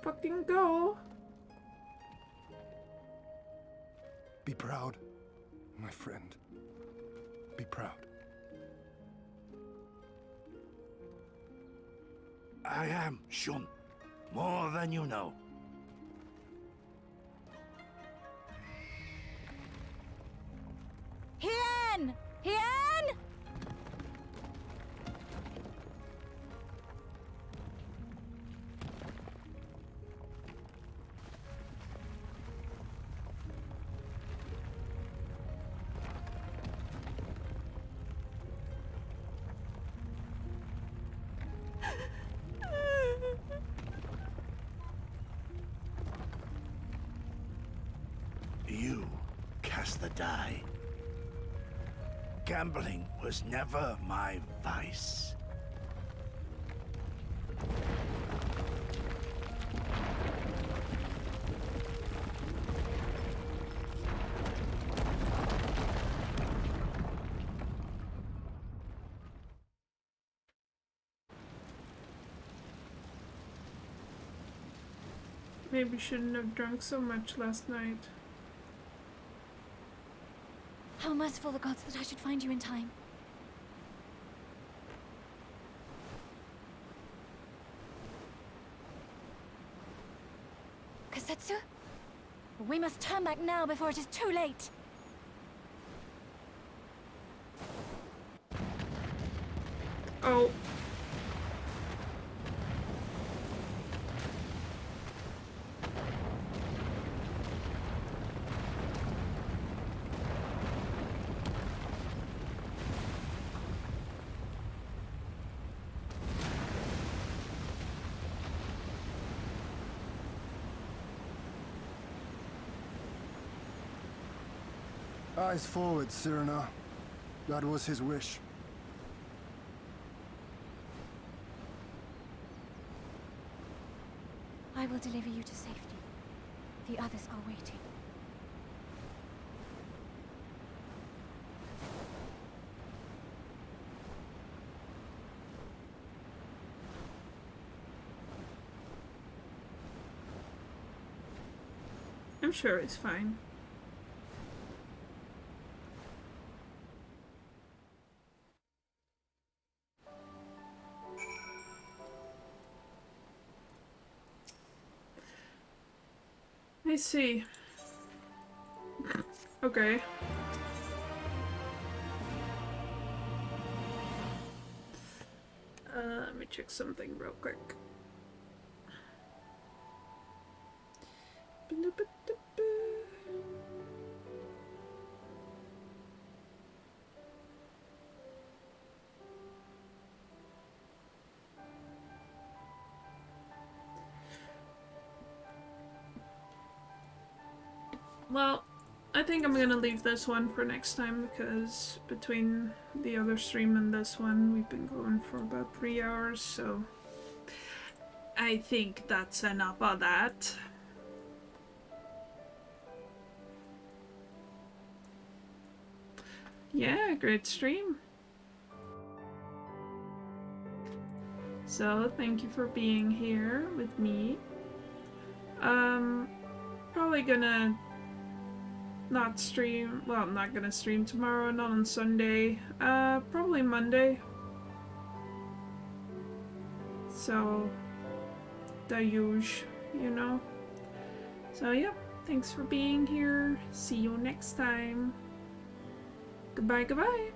Fucking go. Be proud, my friend. Be proud. I am, Shun. More than you know. Hien! Hien! You cast the die. Gambling was never my vice. Maybe shouldn't have drunk so much last night. How merciful the gods that I should find you in time. Kasetsu? We must turn back now before it is too late. Oh. Eyes forward, Cyrano. That was his wish. I will deliver you to safety. The others are waiting. I'm sure it's fine. I see. Okay. Let me check something real quick. Well, I think I'm gonna leave this one for next time because between the other stream and this one we've been going for about 3 hours, so I think that's enough of that. Yeah, great stream. So thank you for being here with me. Probably gonna not stream, well, I'm not gonna stream tomorrow, not on Sunday, probably Monday. So, the usual, you know. So yeah, thanks for being here. See you next time. Goodbye, goodbye.